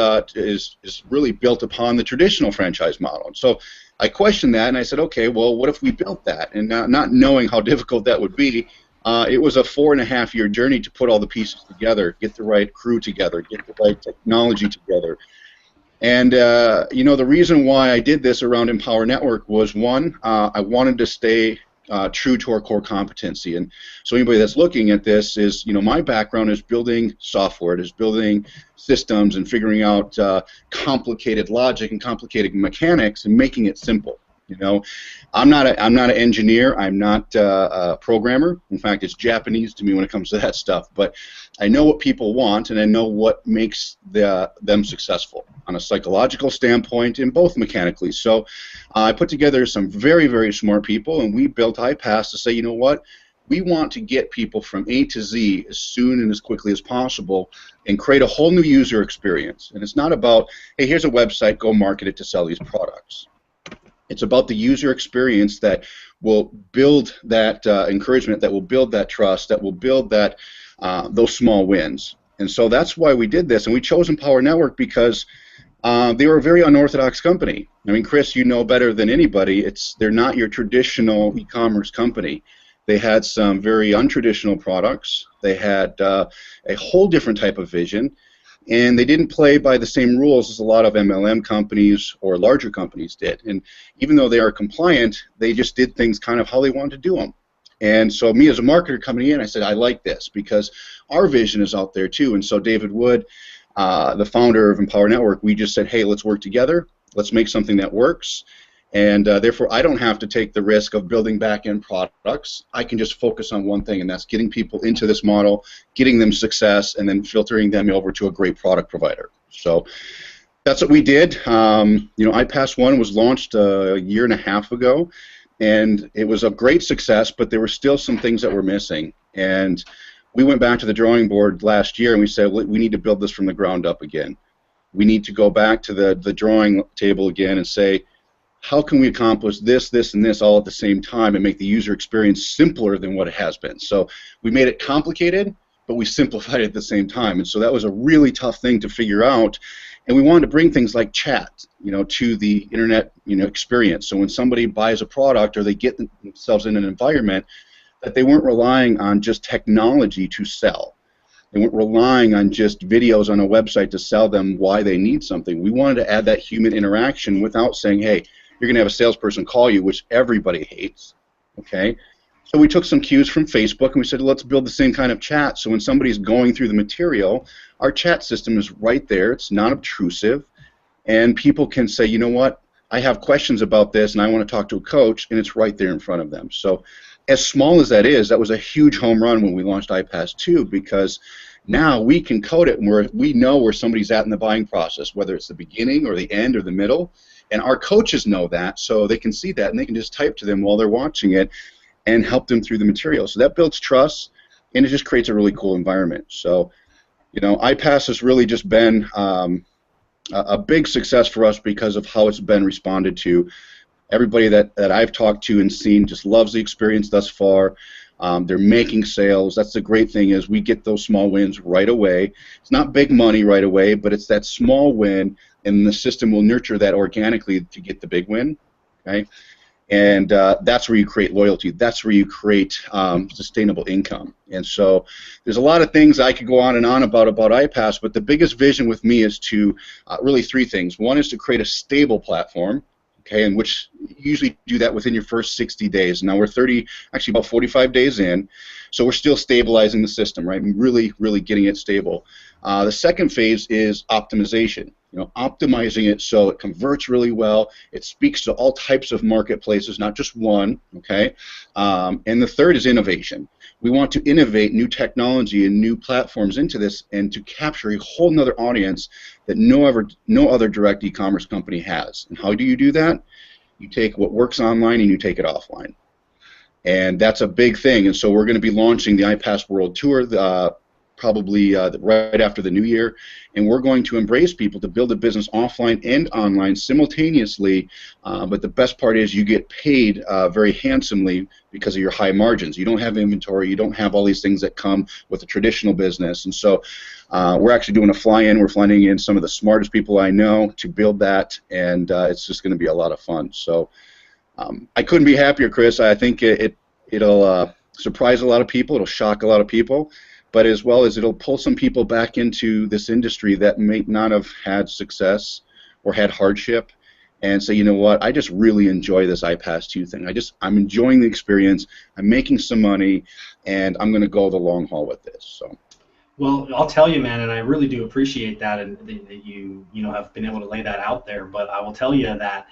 really built upon the traditional franchise model? And so I questioned that, and I said, okay, well, what if we built that? And not knowing how difficult that would be, it was a 4.5-year journey to put all the pieces together, get the right crew together, get the right technology together. And you know, the reason why I did this around Empower Network was, one, I wanted to stay true to our core competency. And so anybody that's looking at this is, you know, my background is building software, is building systems and figuring out complicated logic and complicated mechanics and making it simple. You know, I'm not an engineer. I'm not a programmer. In fact, it's Japanese to me when it comes to that stuff. But I know what people want, and I know what makes them successful on a psychological standpoint and both mechanically. So I put together some very, very smart people, and we built iPass to say, you know what, we want to get people from A to Z as soon and as quickly as possible and create a whole new user experience. And it's not about, hey, here's a website, go market it to sell these products. It's about the user experience that will build that encouragement, that will build that trust, that will build that those small wins. And so that's why we did this. And we chose Empower Network because they were a very unorthodox company. I mean, Chris, you know better than anybody, they're not your traditional e-commerce company. They had some very untraditional products. They had a whole different type of vision. And they didn't play by the same rules as a lot of MLM companies or larger companies did. And even though they are compliant, they just did things kind of how they wanted to do them. And so me as a marketer coming in, I said, I like this because our vision is out there too. And so David Wood, the founder of Empower Network, we just said, hey, let's work together. Let's make something that works. And therefore, I don't have to take the risk of building back-end products. I can just focus on one thing, and that's getting people into this model, getting them success, and then filtering them over to a great product provider. So that's what we did. You know, iPass One was launched a 1.5 years ago, and it was a great success, but there were still some things that were missing. And we went back to the drawing board last year, and we said, we need to build this from the ground up again. We need to go back to the drawing table again and say, how can we accomplish this, this, and this all at the same time and make the user experience simpler than what it has been? So we made it complicated, but we simplified it at the same time. And so that was a really tough thing to figure out. And we wanted to bring things like chat, you know, to the internet, you know, experience. So when somebody buys a product or they get themselves in an environment, that they weren't relying on just technology to sell. They weren't relying on just videos on a website to sell them why they need something. We wanted to add that human interaction without saying, hey, you're going to have a salesperson call you, which everybody hates, okay? So we took some cues from Facebook, and we said, let's build the same kind of chat, so when somebody's going through the material, our chat system is right there, it's not obtrusive, and people can say, you know what, I have questions about this, and I want to talk to a coach, and it's right there in front of them. So as small as that is, that was a huge home run when we launched iPass 2, because now we can code it where we know where somebody's at in the buying process, whether it's the beginning or the end or the middle. And our coaches know that, so they can see that, and they can just type to them while they're watching it and help them through the material. So that builds trust, and it just creates a really cool environment. So, you know, iPass has really just been a big success for us because of how it's been responded to. Everybody that I've talked to and seen just loves the experience thus far. They're making sales. That's the great thing, is we get those small wins right away. It's not big money right away, but it's that small win, and the system will nurture that organically to get the big win, okay? And that's where you create loyalty. That's where you create sustainable income. And so there's a lot of things I could go on about iPass, but the biggest vision with me is to really 3 things. One is to create a stable platform, okay, in which you usually do that within your first 60 days. Now we're actually about 45 days in, so we're still stabilizing the system, right, and really, really getting it stable. The second phase is optimization. optimizing it so it converts really well. It speaks to all types of marketplaces, not just one. Okay, and the third is innovation. We want to innovate new technology and new platforms into this, and to capture a whole nother audience that no other direct e-commerce company has. And how do you do that? You take what works online and you take it offline. And that's a big thing. And so we're going to be launching the iPass World Tour probably right after the new year, and we're going to embrace people to build a business offline and online simultaneously, but the best part is you get paid very handsomely because of your high margins. You don't have inventory, you don't have all these things that come with a traditional business, and so we're actually doing a fly-in. We're flying in some of the smartest people I know to build that, and it's just going to be a lot of fun. So I couldn't be happier, Chris. I think it'll surprise a lot of people, it'll shock a lot of people, but as well as it'll pull some people back into this industry that may not have had success or had hardship, and say, you know what, I just really enjoy this iPass 2 thing. I'm enjoying the experience, I'm making some money, and I'm going to go the long haul with this. So. Well, I'll tell you, man, and I really do appreciate that, and that you have been able to lay that out there. But I will tell you that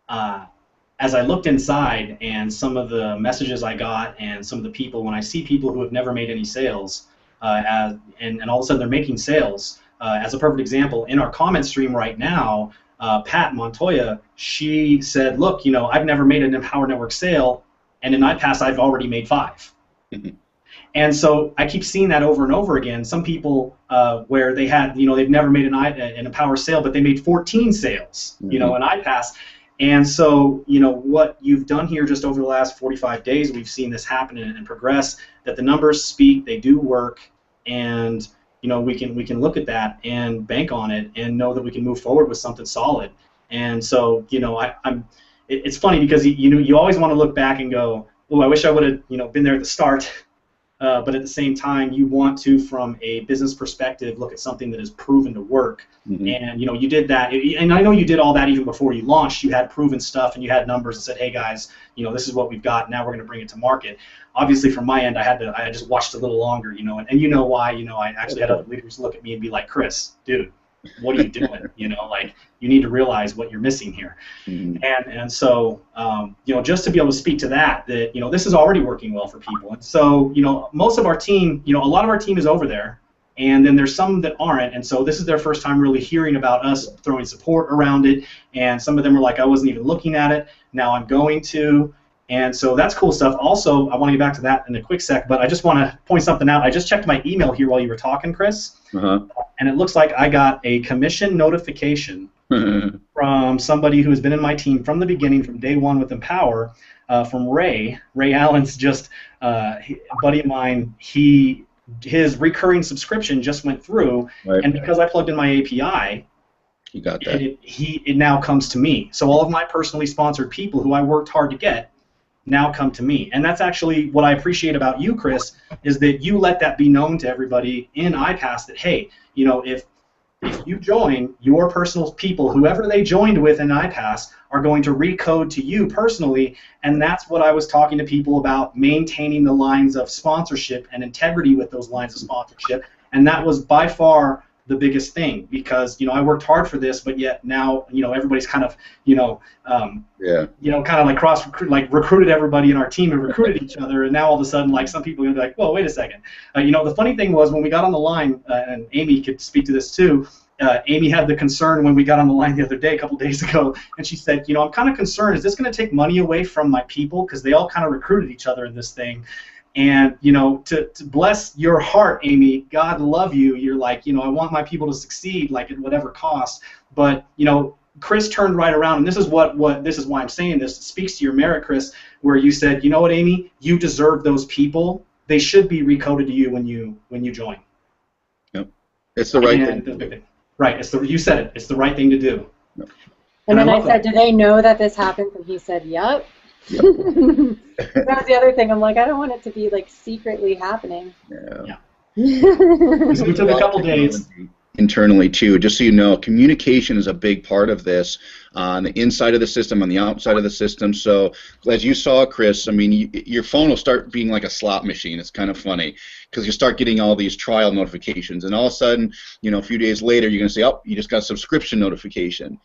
as I looked inside and some of the messages I got and some of the people, when I see people who have never made any sales, and all of a sudden they're making sales. As a perfect example, in our comment stream right now, Pat Montoya, she said, look, I've never made an Empower Network sale, and in iPass I've already made 5. And so I keep seeing that over and over again. Some people where they had, they've never made an Empower sale, but they made 14 sales, in iPass. And so, what you've done here just over the last 45 days, we've seen this happen and progress, that the numbers speak, they do work, and we can look at that and bank on it and know that we can move forward with something solid. And so, it's funny because you always want to look back and go, oh, I wish I would have been there at the start. But at the same time, you want to, from a business perspective, look at something that is proven to work. Mm-hmm. And you did that, and I know you did all that even before you launched. You had proven stuff, and you had numbers that said, "Hey guys, this is what we've got. Now we're going to bring it to market." Obviously, from my end, I just watched a little longer, and you know why? I actually had other leaders look at me and be like, "Chris, dude, what are you doing? You need to realize what you're missing here." Mm-hmm. And so, just to be able to speak to that, this is already working well for people. And so, most of our team, a lot of our team is over there, and then there's some that aren't. And so this is their first time really hearing about us throwing support around it. And some of them are like, I wasn't even looking at it. Now I'm going to. And so that's cool stuff. Also, I want to get back to that in a quick sec, but I just want to point something out. I just checked my email here while you were talking, Chris, and it looks like I got a commission notification from somebody who has been in my team from the beginning, from day one with Empower, from Ray. Ray Allen's just a buddy of mine. His recurring subscription just went through, right. And because I plugged in my API, you got that. It now comes to me. So all of my personally sponsored people who I worked hard to get now come to me. And that's actually what I appreciate about you, Chris, is that you let that be known to everybody in iPass that, hey, if you join, your personal people, whoever they joined with in iPass, are going to recode to you personally. And that's what I was talking to people about, maintaining the lines of sponsorship and integrity with those lines of sponsorship. And that was by far the biggest thing, because I worked hard for this, but yet now everybody's kind of kind of like recruited everybody in our team and recruited each other, and now all of a sudden some people are gonna be like, whoa, wait a second. The funny thing was when we got on the line, and Amy could speak to this too. Amy had the concern when we got on the line the other day, a couple days ago, and she said, I'm kind of concerned. Is this going to take money away from my people, because they all kind of recruited each other in this thing? And, to bless your heart, Amy, God love you. You're like, I want my people to succeed, like at whatever cost. But, Chris turned right around, and this is this is why I'm saying this. It speaks to your merit, Chris, where you said, you know what, Amy, you deserve those people. They should be recoded to you when you join. Yep, it's the right thing. Right, you said it. It's the right thing to do. Yep. And then I said, do they know that this happens? And he said, yep. Yep. That was the other thing. I'm like, I don't want it to be secretly happening. Yeah. So we took a couple days. internally too. Just so you know, communication is a big part of this on the inside of the system, on the outside of the system. So as you saw, Chris, I mean, your phone will start being like a slot machine. It's kind of funny because you start getting all these trial notifications, and all of a sudden, you know, a few days later, you're going to say, oh, you just got a subscription notification.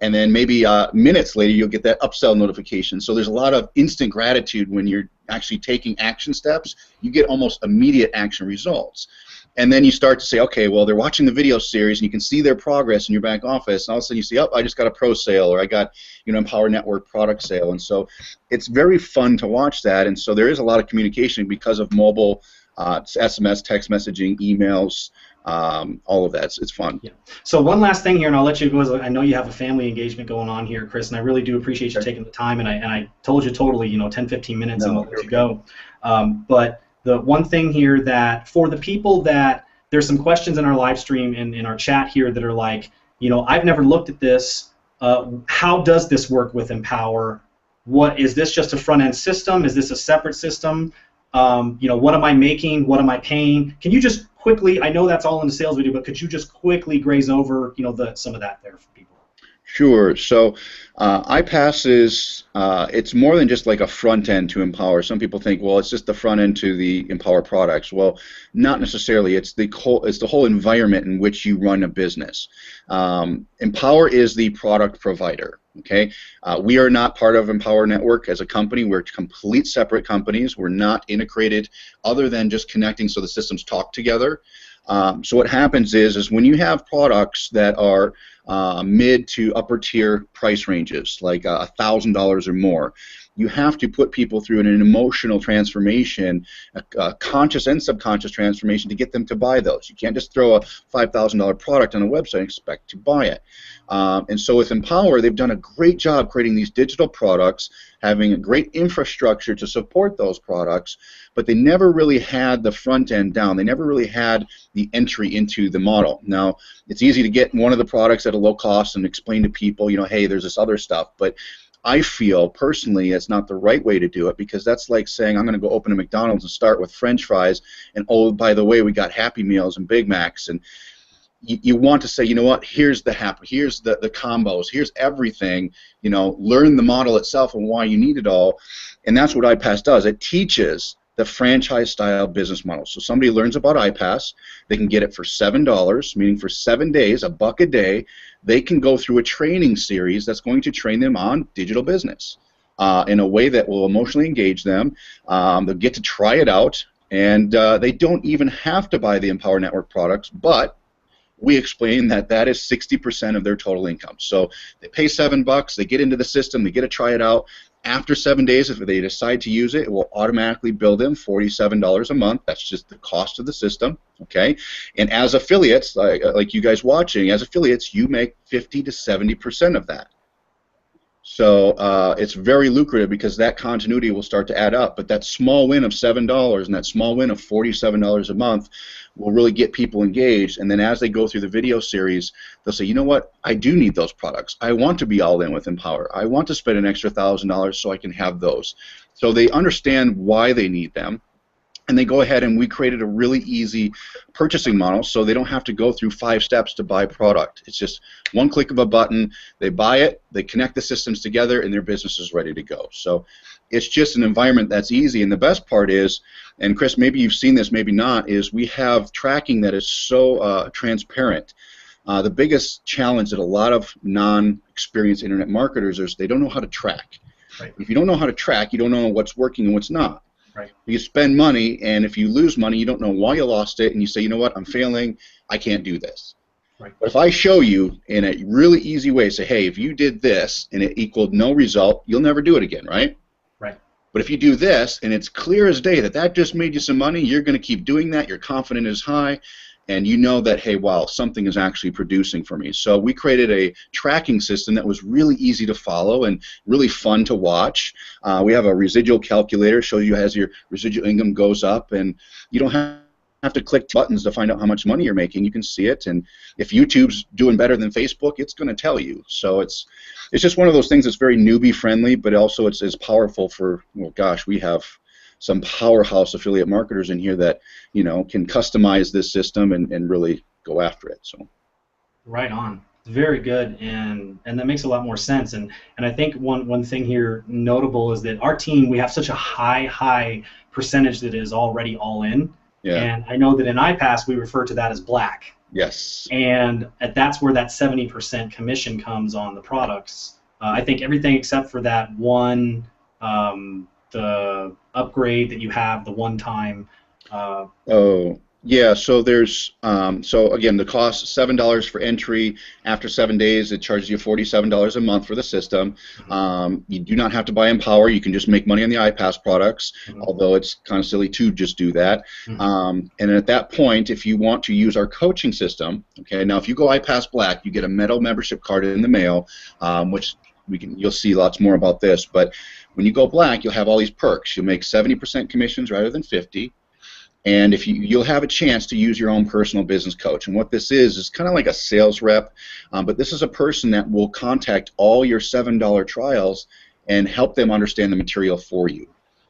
And then maybe minutes later, you'll get that upsell notification. So there's a lot of instant gratitude when you're actually taking action steps. You get almost immediate action results. And then you start to say, okay, well, they're watching the video series, and you can see their progress in your back office. And all of a sudden you see, oh, I just got a pro sale, or I got, you know, Empower Network product sale. And so it's very fun to watch that. And so there is a lot of communication because of mobile, SMS, text messaging, emails, all of that. It's fun. Yeah. So one last thing here, and I'll let you go. I know you have a family engagement going on here, Chris, and I really do appreciate you taking the time. And I told you totally, you know, 10, 15 minutes and we'll let you go. But the one thing here that for the people that there's some questions in our live stream and in our chat here that are like, you know, I've never looked at this. How does this work with Empower? What is this just a front end system? Is this a separate system? You know, what am I making? What am I paying? Can you just quickly, I know that's all in the sales video, but could you just quickly graze over, you know, some of that there for people? Sure. So iPass is it's more than just like a front end to Empower. Some people think, well, it's just the front end to the Empower products. Well, not necessarily. It's the whole environment in which you run a business. Empower is the product provider. Okay, we are not part of Empower Network as a company. We're complete separate companies. We're not integrated other than just connecting so the systems talk together. So what happens is when you have products that are mid to upper tier price ranges, like $1,000 or more, you have to put people through an emotional transformation, a conscious and subconscious transformation to get them to buy those. You can't just throw a $5,000 product on a website and expect to buy it. And so with Empower, they've done a great job creating these digital products, having a great infrastructure to support those products, but they never really had the front end down. They never really had the entry into the model. Now, it's easy to get one of the products at a low cost and explain to people, you know, hey, there's this other stuff, but I feel personally it's not the right way to do it, because that's like saying I'm going to go open a McDonald's and start with French fries, and oh, by the way, we got Happy Meals and Big Macs, and you want to say, you know what, here's the combos, here's everything, you know, learn the model itself and why you need it all, and that's what iPass does. It teaches the franchise-style business model. So somebody learns about iPass, they can get it for $7, meaning for 7 days, $1 a day. They can go through a training series that's going to train them on digital business in a way that will emotionally engage them. They'll get to try it out, and they don't even have to buy the Empower Network products, but we explain that that is 60% of their total income. So they pay $7, they get into the system, they get to try it out. After 7 days, if they decide to use it, it will automatically bill them $47 a month. That's just the cost of the system, okay? And as affiliates, like you guys watching, as affiliates, you make 50 to 70% of that. So it's very lucrative because that continuity will start to add up. But that small win of $7 and that small win of $47 a month will really get people engaged. And then as they go through the video series, they'll say, you know what, I do need those products. I want to be all in with Empower. I want to spend an extra $1,000 so I can have those. So they understand why they need them. And they go ahead, and we created a really easy purchasing model so they don't have to go through 5 steps to buy product. It's just one click of a button, they buy it, they connect the systems together, and their business is ready to go. So it's just an environment that's easy. And the best part is, and Chris, maybe you've seen this, maybe not, is we have tracking that is so transparent. The biggest challenge that a lot of non-experienced internet marketers is they don't know how to track. Right. If you don't know how to track, you don't know what's working and what's not. Right. You spend money, and if you lose money, you don't know why you lost it, and you say, you know what, I'm failing, I can't do this. Right. But if I show you in a really easy way, say, hey, if you did this and it equaled no result, you'll never do it again, right? Right. But if you do this, and it's clear as day that that just made you some money, you're going to keep doing that, your confidence is high, and you know that, hey, wow, something is actually producing for me. So we created a tracking system that was really easy to follow and really fun to watch. We have a residual calculator, shows you as your residual income goes up, and you don't have to click buttons to find out how much money you're making. You can see it, and if YouTube's doing better than Facebook, it's going to tell you. So it's just one of those things that's very newbie friendly, but also it's powerful for, well, gosh, we have some powerhouse affiliate marketers in here that, you know, can customize this system and really go after it. So Right on. Very good, and that makes a lot more sense. And I think one thing here notable is that our team, we have such a high percentage that is already all in. Yeah. And I know that in iPass we refer to that as black. Yes. And that's where that 70% commission comes on the products. I think everything except for that one, the upgrade that you have, the one-time. Oh, yeah. So there's so again, the cost $7 for entry. After 7 days, it charges you $47 a month for the system. You do not have to buy Empower. You can just make money on the iPass products. Although it's kind of silly to just do that. And at that point, if you want to use our coaching system, okay. Now, if you go iPass Black, you get a metal membership card in the mail, which you'll see lots more about this. But when you go Black, you'll have all these perks. You'll make 70% commissions rather than 50. And if you'll have a chance to use your own personal business coach. And what this is kind of like a sales rep, but this is a person that will contact all your $7 trials and help them understand the material for you.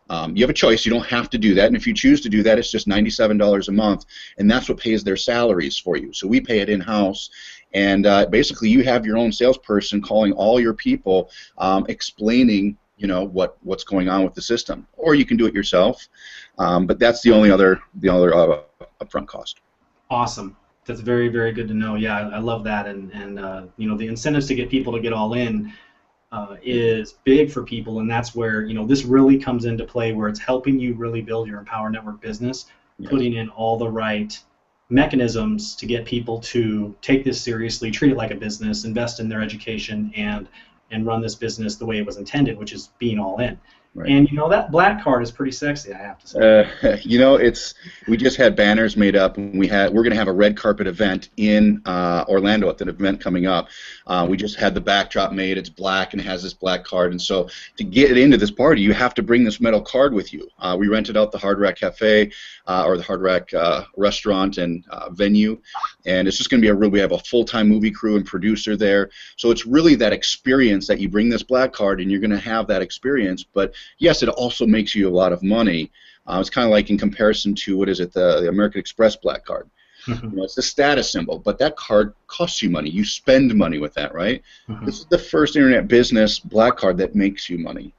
You have a choice. You don't have to do that. And if you choose to do that, it's just $97 a month, and that's what pays their salaries for you. So we pay it in-house. And basically, you have your own salesperson calling all your people, explaining what's going on with the system, or you can do it yourself. But that's the other upfront cost. Awesome. That's very, very good to know. Yeah, I love that, and the incentives to get people to get all in is big for people, and that's where this really comes into play, where it's helping you really build your Empower Network business, putting in all the right mechanisms to get people to take this seriously, treat it like a business, invest in their education, and run this business the way it was intended, which is being all in. Right. And that black card is pretty sexy, I have to say. We just had banners made up, and we're going to have a red carpet event in Orlando at the event coming up. We just had the backdrop made. It's black and it has this black card, and so to get into this party, you have to bring this metal card with you. We rented out the Hard Rack Cafe or the Hard Rack restaurant and venue, and it's just going to be we have a full-time movie crew and producer there. So it's really that experience that you bring this black card, and you're going to have that experience, but yes, it also makes you a lot of money. It's kind of like in comparison to, the American Express black card. It's the status symbol, but that card costs you money. You spend money with that, right? This is the first internet business black card that makes you money.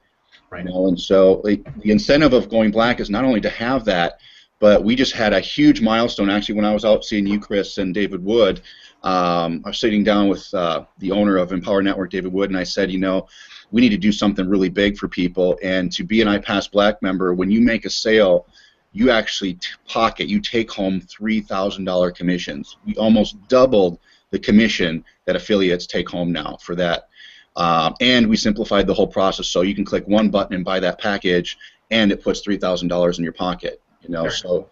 Right. And so the incentive of going black is not only to have that, but we just had a huge milestone. Actually, when I was out seeing you, Chris, and David Wood, I was sitting down with the owner of Empower Network, David Wood, and I said, we need to do something really big for people. And to be an iPass Black member, when you make a sale, you actually you take home $3,000 commissions. We almost doubled the commission that affiliates take home now for that. And we simplified the whole process, so you can click one button and buy that package, and it puts $3,000 in your pocket. So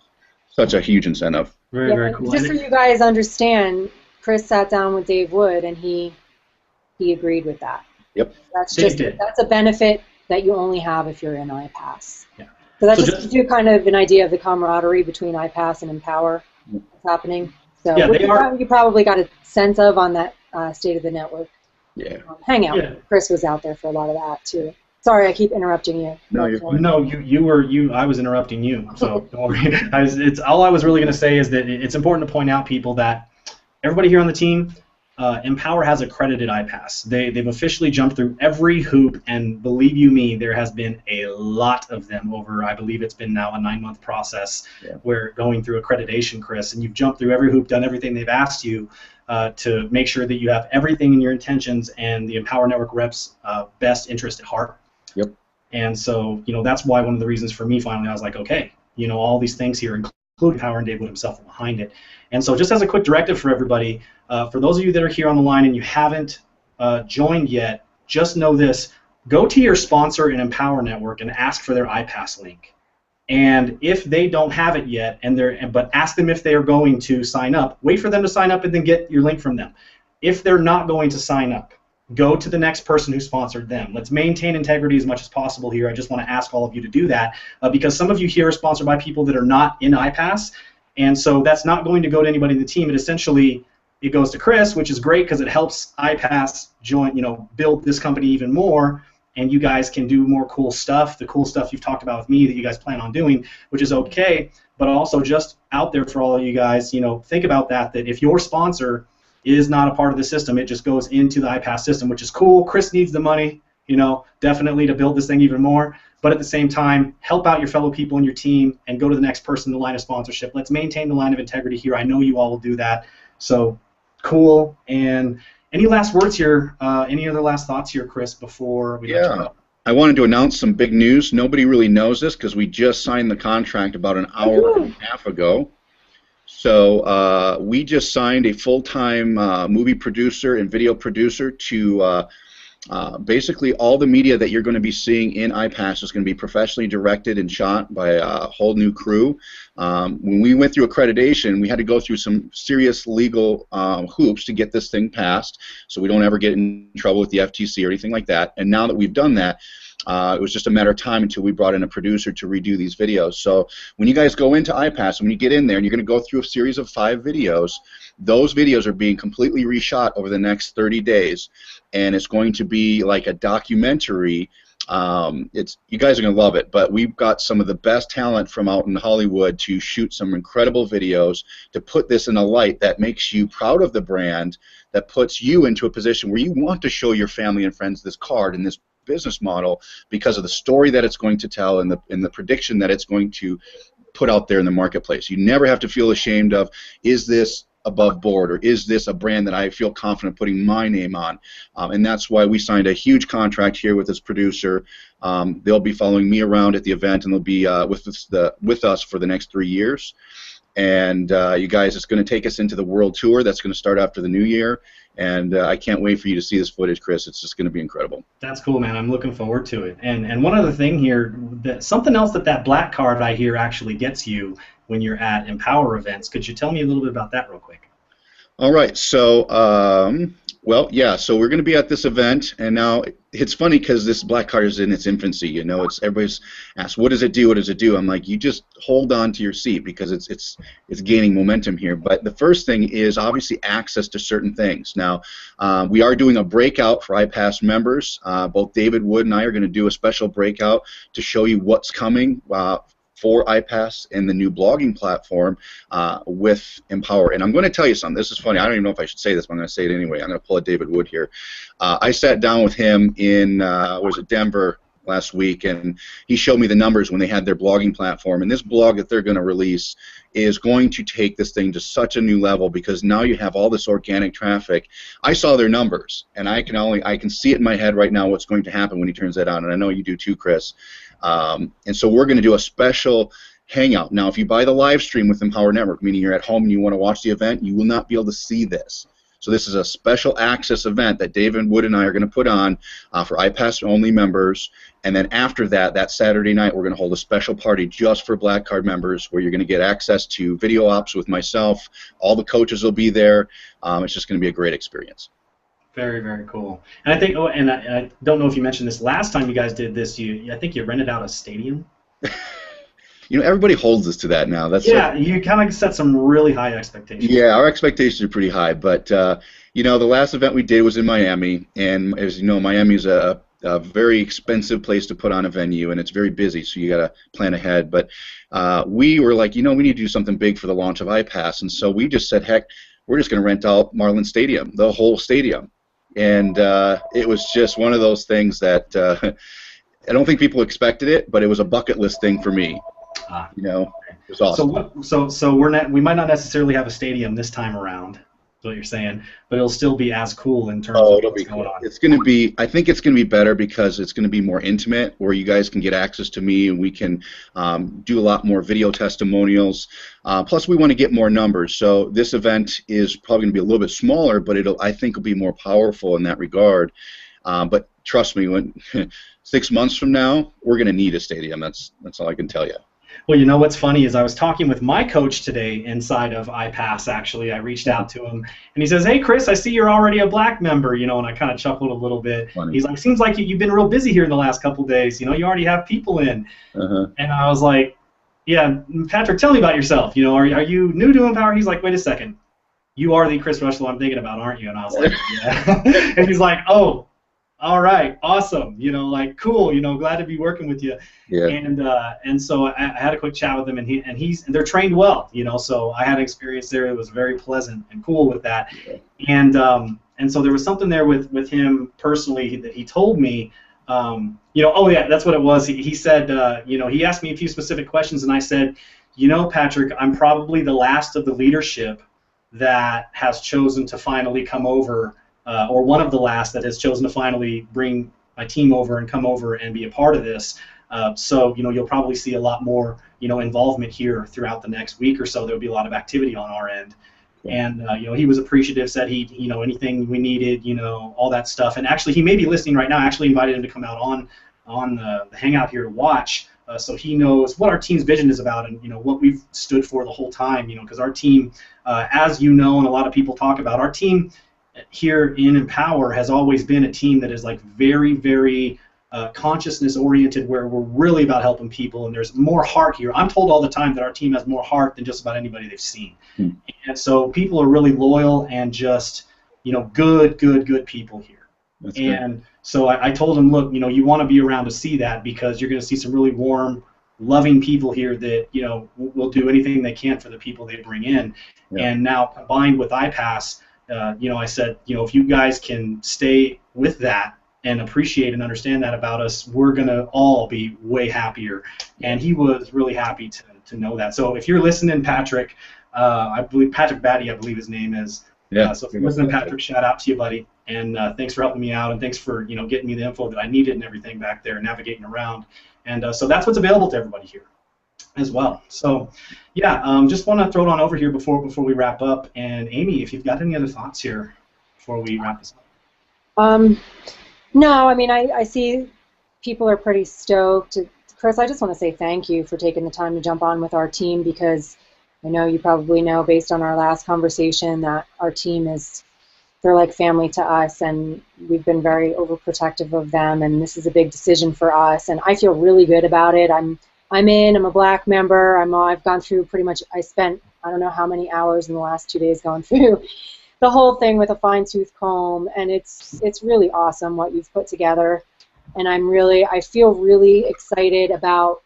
such a huge incentive. Very cool. Just so you guys understand, Chris sat down with Dave Wood, and he agreed with that. Yep. That's a benefit that you only have if you're in iPass. Yeah. So that just gives you kind of an idea of the camaraderie between iPass and Empower that's happening. So you probably got a sense of on that State of the Network hangout. Yeah. Chris was out there for a lot of that too. Sorry, I keep interrupting you. No, I was interrupting you. So don't worry. It's all I was really going to say is that it's important to point out, people, that everybody here on the team, Empower has accredited iPass. They've officially jumped through every hoop, and believe you me, there has been a lot of them over, I believe it's been now a 9-month process where going through accreditation, Chris, and you've jumped through every hoop, done everything they've asked you to make sure that you have everything in your intentions and the Empower Network reps' best interest at heart. Yep. And so, that's why one of the reasons for me finally, I was like, okay, all these things here, including Power, and Dave Wood himself are behind it. And so just as a quick directive for everybody, for those of you that are here on the line and you haven't joined yet, just know this. Go to your sponsor in Empower Network and ask for their iPass link. And if they don't have it yet, but ask them if they are going to sign up. Wait for them to sign up and then get your link from them. If they're not going to sign up, go to the next person who sponsored them. Let's maintain integrity as much as possible here. I just want to ask all of you to do that because some of you here are sponsored by people that are not in iPass, and so that's not going to go to anybody in the team. It goes to Chris, which is great because it helps iPass build this company even more, and you guys can do more cool stuff, the cool stuff you've talked about with me that you guys plan on doing, which is okay, but also just out there for all of you guys, think about that if your sponsor is not a part of the system. It just goes into the iPass system, which is cool. Chris needs the money, you know, definitely to build this thing even more. But at the same time, help out your fellow people in your team and go to the next person in the line of sponsorship. Let's maintain the line of integrity here. I know you all will do that. So cool. And any last words here? Any other last thoughts here, Chris, before we let you go? I wanted to announce some big news. Nobody really knows this because we just signed the contract about an hour and a half ago. So we just signed a full-time movie producer and video producer to basically all the media that you're going to be seeing in iPass is going to be professionally directed and shot by a whole new crew. When we went through accreditation, we had to go through some serious legal hoops to get this thing passed, so we don't ever get in trouble with the FTC or anything like that. And now that we've done that, it was just a matter of time until we brought in a producer to redo these videos. So when you guys go into iPass, when you get in there and you're going to go through a series of 5 videos, those videos are being completely reshot over the next 30 days, and it's going to be like a documentary. You guys are going to love it, but we've got some of the best talent from out in Hollywood to shoot some incredible videos to put this in a light that makes you proud of the brand, that puts you into a position where you want to show your family and friends this card and this business model because of the story that it's going to tell and the prediction that it's going to put out there in the marketplace. You never have to feel ashamed of, is this above board, or is this a brand that I feel confident putting my name on? And that's why we signed a huge contract here with this producer. They'll be following me around at the event, and they'll be with us for the next 3 years. And you guys, it's going to take us into the world tour. That's going to start after the new year. And I can't wait for you to see this footage, Chris. It's just going to be incredible. That's cool, man. I'm looking forward to it. And one other thing here, something else that black card I hear actually gets you when you're at Empower events. Could you tell me a little bit about that real quick? All right. So, well, yeah. So we're going to be at this event, and now it's funny because this black card is in its infancy. You know, everybody's asked, "What does it do? What does it do?" I'm like, you just hold on to your seat because it's gaining momentum here. But the first thing is obviously access to certain things. Now, we are doing a breakout for iPass members. Both David Wood and I are going to do a special breakout to show you what's coming for iPass and the new blogging platform with Empower. And I'm going to tell you something. This is funny. I don't even know if I should say this, but I'm going to say it anyway. I'm going to pull a David Wood here. I sat down with him in Denver last week, and he showed me the numbers when they had their blogging platform. And this blog that they're going to release is going to take this thing to such a new level because now you have all this organic traffic. I saw their numbers, and I can see it in my head right now what's going to happen when he turns that on, and I know you do too, Chris. And so we're going to do a special hangout. Now, if you buy the live stream with Empower Network, meaning you're at home and you want to watch the event, you will not be able to see this. So this is a special access event that David Wood and I are going to put on for iPass-only members. And then after that, that Saturday night, we're going to hold a special party just for Black Card members where you're going to get access to video ops with myself. All the coaches will be there. It's just going to be a great experience. Very, very cool. And I think, I don't know if you mentioned this last time you guys did this. I think you rented out a stadium. You know, everybody holds us to that now. You kind of set some really high expectations. Yeah, our expectations are pretty high. But you know, the last event we did was in Miami, and as you know, Miami is a very expensive place to put on a venue, and it's very busy, so you got to plan ahead. But we were like, you know, we need to do something big for the launch of iPass, and so we just said, heck, we're just going to rent out Marlin Stadium, the whole stadium. And it was just one of those things that I don't think people expected it, but it was a bucket list thing for me. You know, it was awesome. So we might not necessarily have a stadium this time around, is what you're saying, but it'll still be as cool in terms of what's going on. It's going to be. I think it's going to be better because it's going to be more intimate, where you guys can get access to me, and we can do a lot more video testimonials. Plus, we want to get more numbers. So this event is probably going to be a little bit smaller, but I think will be more powerful in that regard. But trust me, when 6 months from now, we're going to need a stadium. That's all I can tell you. Well, you know what's funny is I was talking with my coach today inside of iPass, actually. I reached out to him, and he says, "Hey, Chris, I see you're already a Black member," you know, and I kind of chuckled a little bit. Funny. He's like, "Seems like you've been real busy here in the last couple of days. You know, you already have people in." And I was like, "Yeah, Patrick, tell me about yourself. You know, are you new to Empower?" He's like, "Wait a second. You are the Chris Rushlow I'm thinking about, aren't you?" And I was like, "Yeah." And he's like, "Oh, all right, awesome, like cool, glad to be working with you. Yeah. And so I had a quick chat with him, and they're trained well, so I had an experience there. It was very pleasant and cool with that. And so there was something there with him personally that he told me, oh yeah, that's what it was. He said, he asked me a few specific questions, and I said, Patrick, I'm probably the last of the leadership that has chosen to finally come over, or one of the last that has chosen to finally bring my team over and come over and be a part of this. So you'll probably see a lot more involvement here throughout the next week or so. There'll be a lot of activity on our end. And he was appreciative, said he anything we needed, all that stuff. And actually, he may be listening right now. I actually invited him to come out on the Hangout here to watch, so he knows what our team's vision is about, and what we've stood for the whole time. Because our team, as and a lot of people talk about, our team here in Empower has always been a team that is like very, very consciousness oriented, where we're really about helping people, and there's more heart here. I'm told all the time that our team has more heart than just about anybody they've seen. And so people are really loyal and just good people here. That's and good. So I told him, look, you want to be around to see that, because you're going to see some really warm, loving people here that will do anything they can for the people they bring in. And now combined with iPass, I said, if you guys can stay with that and appreciate and understand that about us, we're going to all be way happier. And he was really happy to know that. So if you're listening, Patrick, I believe Patrick Batty, I believe his name is. Yeah. So if you're listening, Patrick, shout out to you, buddy. And thanks for helping me out, and thanks for getting me the info that I needed and everything back there, navigating around. And so that's what's available to everybody here as well. So yeah, just want to throw it on over here before we wrap up. And Amy, if you've got any other thoughts here before we wrap this up. No, I mean, I see people are pretty stoked. Chris, I just want to say thank you for taking the time to jump on with our team, because I know you probably know, based on our last conversation, that our team they're like family to us, and we've been very overprotective of them, and this is a big decision for us, and I feel really good about it. I'm a Black member. I've gone through pretty much, I spent I don't know how many hours in the last 2 days going through the whole thing with a fine-tooth comb, and it's really awesome what you've put together, and I feel really excited about,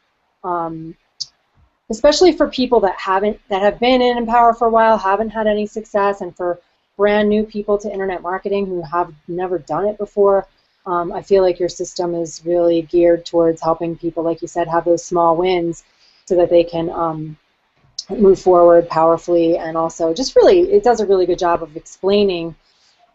especially for people that have been in Empower for a while, haven't had any success, and for brand new people to internet marketing who have never done it before. I feel like your system is really geared towards helping people, like you said, have those small wins so that they can move forward powerfully, and also just really, it does a really good job of explaining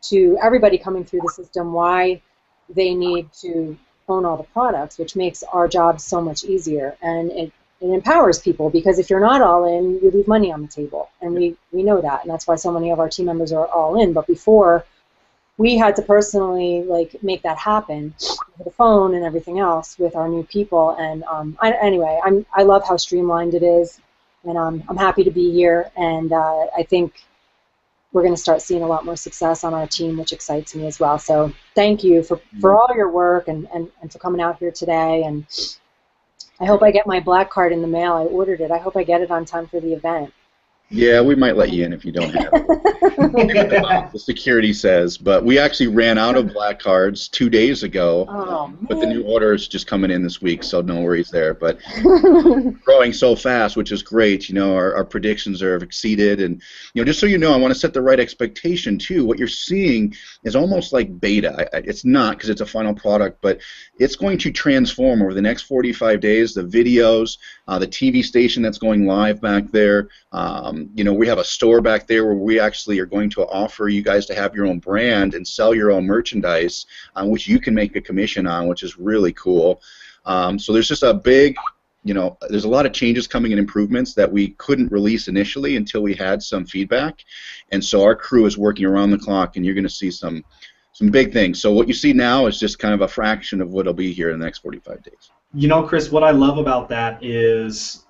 to everybody coming through the system why they need to own all the products, which makes our job so much easier, and it empowers people, because if you're not all in, you leave money on the table, and we know that, and that's why so many of our team members are all in. But before, we had to personally make that happen with the phone and everything else with our new people, and anyway, I love how streamlined it is, and I'm happy to be here, and I think we're going to start seeing a lot more success on our team, which excites me as well. So thank you for all your work and for coming out here today, and I hope I get my black card in the mail. I ordered it. I hope I get it on time for the event. Yeah, we might let you in if you don't have it. The security says, but we actually ran out of black cards 2 days ago. But the new order is just coming in this week, so no worries there. But growing so fast, which is great. Our predictions are exceeded, and just so you know, I want to set the right expectation too. What you're seeing is almost like beta. It's not, because it's a final product, but it's going to transform over the next 45 days. The videos, the TV station that's going live back there. We have a store back there where we actually are going to offer you guys to have your own brand and sell your own merchandise, which you can make a commission on, which is really cool. So there's just a big, there's a lot of changes coming and improvements that we couldn't release initially until we had some feedback. And so our crew is working around the clock, and you're going to see some big things. So what you see now is just kind of a fraction of what will be here in the next 45 days. Chris, what I love about that is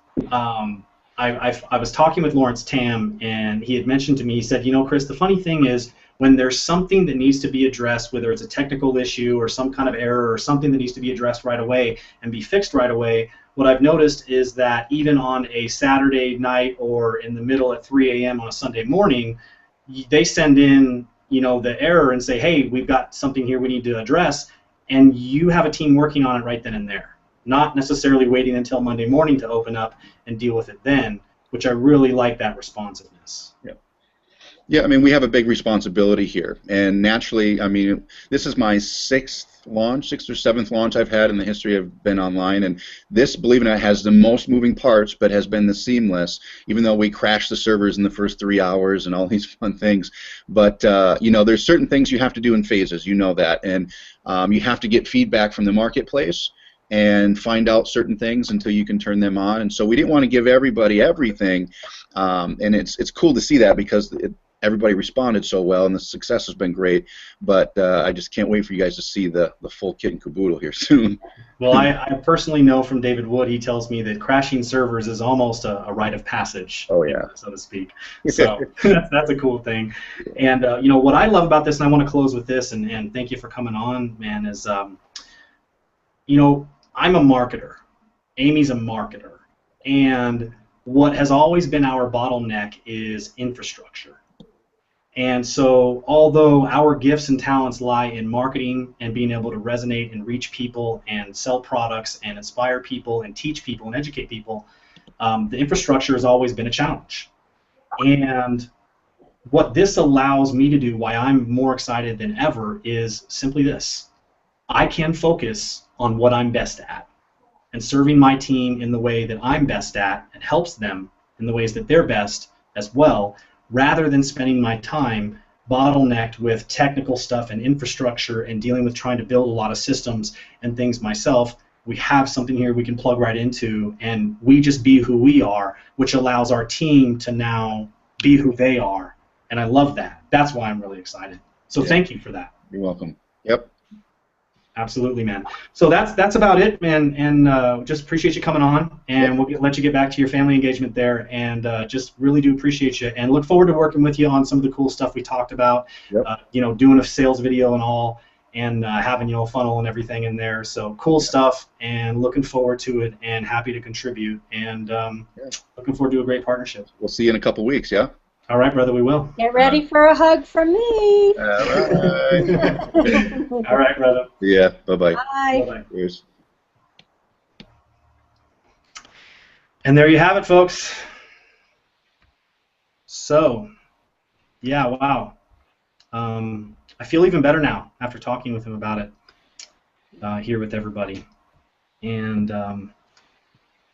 I was talking with Lawrence Tam, and he had mentioned to me, he said, Chris, the funny thing is, when there's something that needs to be addressed, whether it's a technical issue or some kind of error or something that needs to be addressed right away and be fixed right away, what I've noticed is that even on a Saturday night or in the middle at 3 a.m. on a Sunday morning, they send in the error and say, hey, we've got something here we need to address, and you have a team working on it right then and there, not necessarily waiting until Monday morning to open up and deal with it then, which I really like that responsiveness. Yeah. Yeah, I mean, we have a big responsibility here, and naturally, I mean, this is my sixth or seventh launch I've had in the history of been online, and this, believe it or not, has the most moving parts, but has been the seamless, even though we crashed the servers in the first 3 hours and all these fun things. But, you know, there's certain things you have to do in phases, you know that, and you have to get feedback from the marketplace and find out certain things until you can turn them on. And so we didn't want to give everybody everything, and it's cool to see that because everybody responded so well, and the success has been great. But I just can't wait for you guys to see the full kit and caboodle here soon. Well, I personally know from David Wood, he tells me that crashing servers is almost a rite of passage, oh, yeah, so to speak. So that's a cool thing. And you know, what I love about this, and I want to close with this, and thank you for coming on, man, is you know, I'm a marketer. Amy's a marketer. And what has always been our bottleneck is infrastructure. And so, although our gifts and talents lie in marketing and being able to resonate and reach people and sell products and inspire people and teach people and educate people, the infrastructure has always been a challenge. And what this allows me to do, why I'm more excited than ever, is simply this. I can focus on what I'm best at, and serving my team in the way that I'm best at and helps them in the ways that they're best as well, rather than spending my time bottlenecked with technical stuff and infrastructure and dealing with trying to build a lot of systems and things myself. We have something here we can plug right into, and we just be who we are, which allows our team to now be who they are. And I love that. That's why I'm really excited. So thank you for that. You're welcome. Yep. Absolutely, man. So that's about it, man. And just appreciate you coming on, and we'll let you get back to your family engagement there. And just really do appreciate you, and look forward to working with you on some of the cool stuff we talked about. Yep. You know, doing a sales video and all, and having, you know, a funnel and everything in there. So cool stuff, and looking forward to it, and happy to contribute, and looking forward to a great partnership. We'll see you in a couple weeks. Yeah. All right, brother, we will. Get ready for a hug from me. All right. All right, brother. Yeah. Bye-bye. Bye. Bye-bye. Cheers. And there you have it, folks. So, yeah, wow. I feel even better now after talking with him about it here with everybody. And,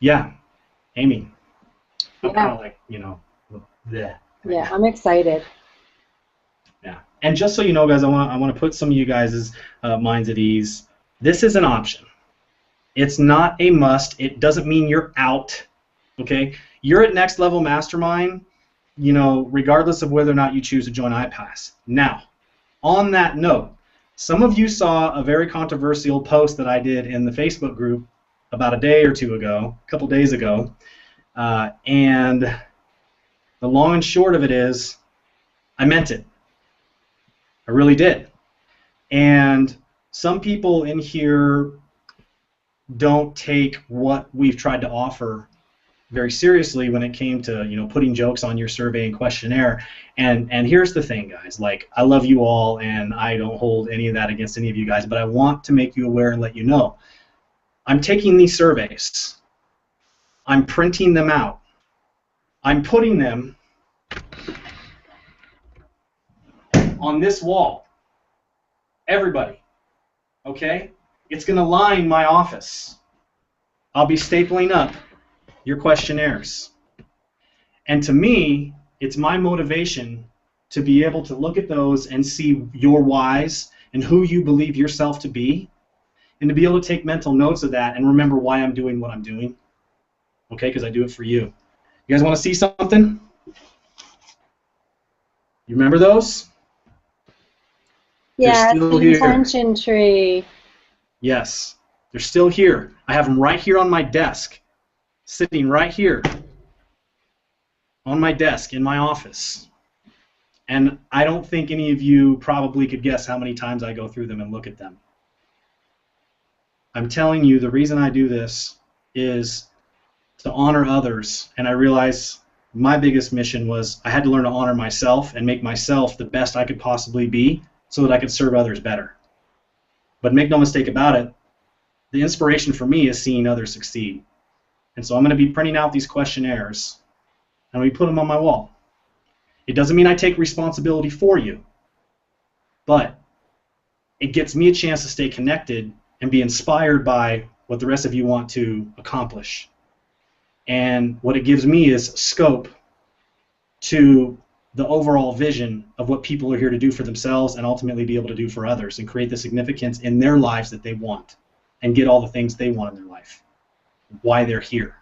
yeah, Amy, I'm kind of like, you know, bleh. Yeah, I'm excited. Yeah, and just so you know, guys, I want to put some of you guys' minds at ease. This is an option. It's not a must. It doesn't mean you're out. Okay, you're at Next Level Mastermind, you know, regardless of whether or not you choose to join iPass. Now, on that note, some of you saw a very controversial post that I did in the Facebook group about a day or two ago, a couple days ago, and the long and short of it is, I meant it. I really did. And some people in here don't take what we've tried to offer very seriously when it came to, you know, putting jokes on your survey and questionnaire. And here's the thing, guys. Like, I love you all, and I don't hold any of that against any of you guys, but I want to make you aware and let you know. I'm taking these surveys. I'm printing them out. I'm putting them on this wall. Everybody. Okay? It's going to line my office. I'll be stapling up your questionnaires. And to me, it's my motivation to be able to look at those and see your whys and who you believe yourself to be, and to be able to take mental notes of that and remember why I'm doing what I'm doing. Okay? Because I do it for you. You guys want to see something? You remember those? Yeah, They're it's still the here. intention tree. Yes, they're still here. I have them right here on my desk, sitting right here on my desk in my office. And I don't think any of you probably could guess how many times I go through them and look at them. I'm telling you, the reason I do this is to honor others, and I realize my biggest mission was I had to learn to honor myself and make myself the best I could possibly be so that I could serve others better. But make no mistake about it, the inspiration for me is seeing others succeed. And so I'm going to be printing out these questionnaires, and we put them on my wall. It doesn't mean I take responsibility for you, but it gets me a chance to stay connected and be inspired by what the rest of you want to accomplish. And what it gives me is scope to the overall vision of what people are here to do for themselves and ultimately be able to do for others and create the significance in their lives that they want and get all the things they want in their life, why they're here.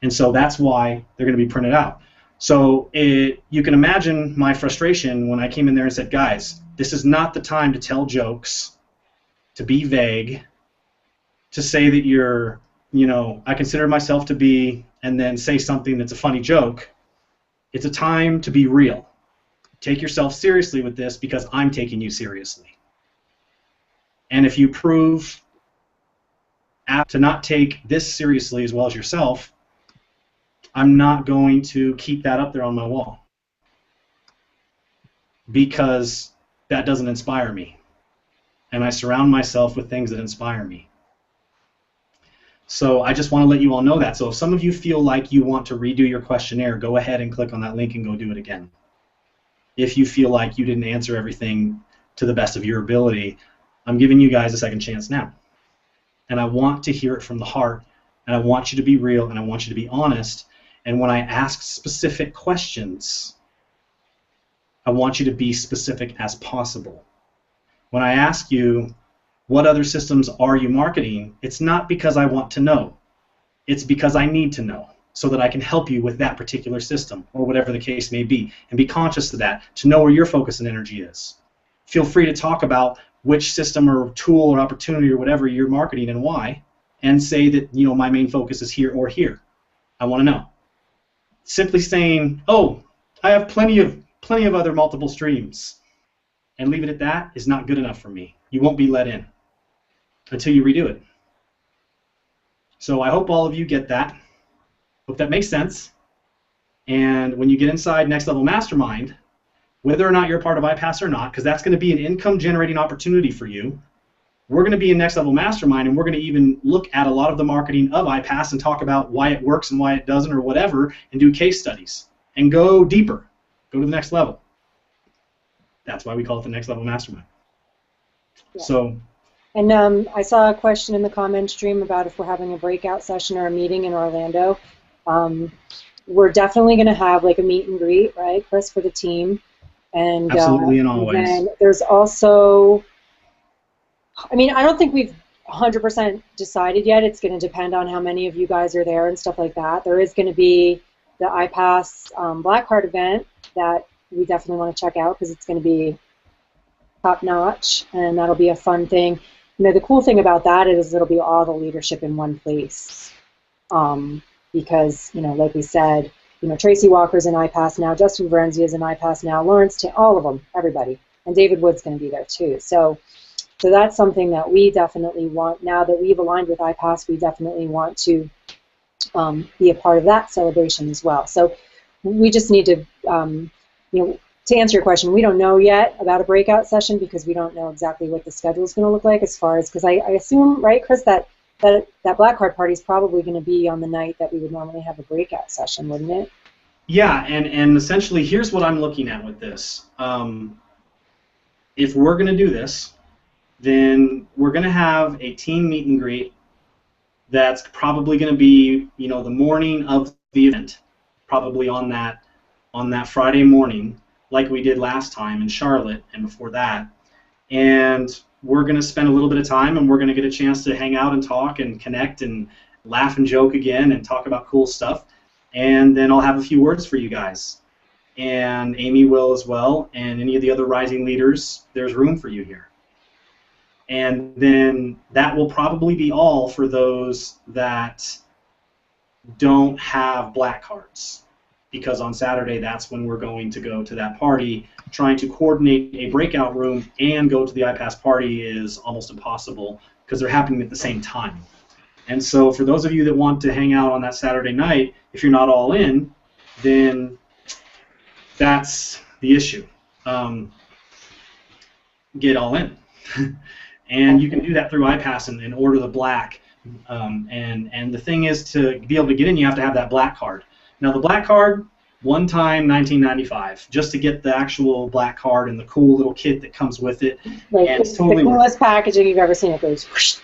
And so that's why they're going to be printed out. So you can imagine my frustration when I came in there and said, guys, this is not the time to tell jokes, to be vague, to say that you're, I consider myself to be, and then say something that's a funny joke. It's a time to be real. Take yourself seriously with this because I'm taking you seriously. And if you prove to not take this seriously as well as yourself, I'm not going to keep that up there on my wall because that doesn't inspire me. And I surround myself with things that inspire me. So I just want to let you all know that. So if some of you feel like you want to redo your questionnaire, go ahead and click on that link and go do it again. If you feel like you didn't answer everything to the best of your ability, I'm giving you guys a second chance now. And I want to hear it from the heart, and I want you to be real, and I want you to be honest. And when I ask specific questions, I want you to be specific as possible. When I ask you, what other systems are you marketing? It's not because I want to know. It's because I need to know so that I can help you with that particular system or whatever the case may be. And be conscious of that, to know where your focus and energy is. Feel free to talk about which system or tool or opportunity or whatever you're marketing and why, and say that, my main focus is here or here. I want to know. Simply saying, oh, I have plenty of other multiple streams, and leave it at that is not good enough for me. You won't be let in until you redo it. So I hope all of you get that. Hope that makes sense. And when you get inside Next Level Mastermind, whether or not you're a part of iPass or not, because that's going to be an income-generating opportunity for you, we're going to be in Next Level Mastermind, and we're going to even look at a lot of the marketing of iPass and talk about why it works and why it doesn't or whatever, and do case studies and go deeper, go to the next level. That's why we call it the Next Level Mastermind. Yeah. So. And I saw a question in the comment stream about if we're having a breakout session or a meeting in Orlando. We're definitely going to have like a meet and greet, right, Chris, for the team. And absolutely, and always. And there's also, I don't think we've 100% decided yet. It's going to depend on how many of you guys are there and stuff like that. There is going to be the iPass Black Card event that we definitely want to check out because it's going to be top-notch, and that'll be a fun thing. The cool thing about that is it'll be all the leadership in one place. Because, like we said, Tracy Walker's in iPass now, Justin Varenzi is in iPass now, Lawrence, all of them, everybody. And David Wood's going to be there too. So that's something that we definitely want. Now that we've aligned with iPass, we definitely want to be a part of that celebration as well. So we just need to, to answer your question, we don't know yet about a breakout session because we don't know exactly what the schedule is going to look like as far as, because I assume, right, Chris, that Black Card party is probably going to be on the night that we would normally have a breakout session, wouldn't it? Yeah, and essentially here's what I'm looking at with this. If we're going to do this, then we're going to have a team meet and greet that's probably going to be, the morning of the event, probably on that Friday morning, like we did last time in Charlotte and before that. And we're going to spend a little bit of time, and we're going to get a chance to hang out and talk and connect and laugh and joke again and talk about cool stuff. And then I'll have a few words for you guys. And Amy will as well, and any of the other rising leaders, there's room for you here. And then that will probably be all for those that don't have black cards, because on Saturday that's when we're going to go to that party. Trying to coordinate a breakout room and go to the iPass party is almost impossible because they're happening at the same time. And so for those of you that want to hang out on that Saturday night, if you're not all in, then that's the issue. Get all in. And you can do that through iPass and order the black. And the thing is, to be able to get in, you have to have that black card. Now the black card, one time, $19.95, just to get the actual black card and the cool little kit that comes with it. Like, and it's totally the coolest packaging you've ever seen. It goes whoosh.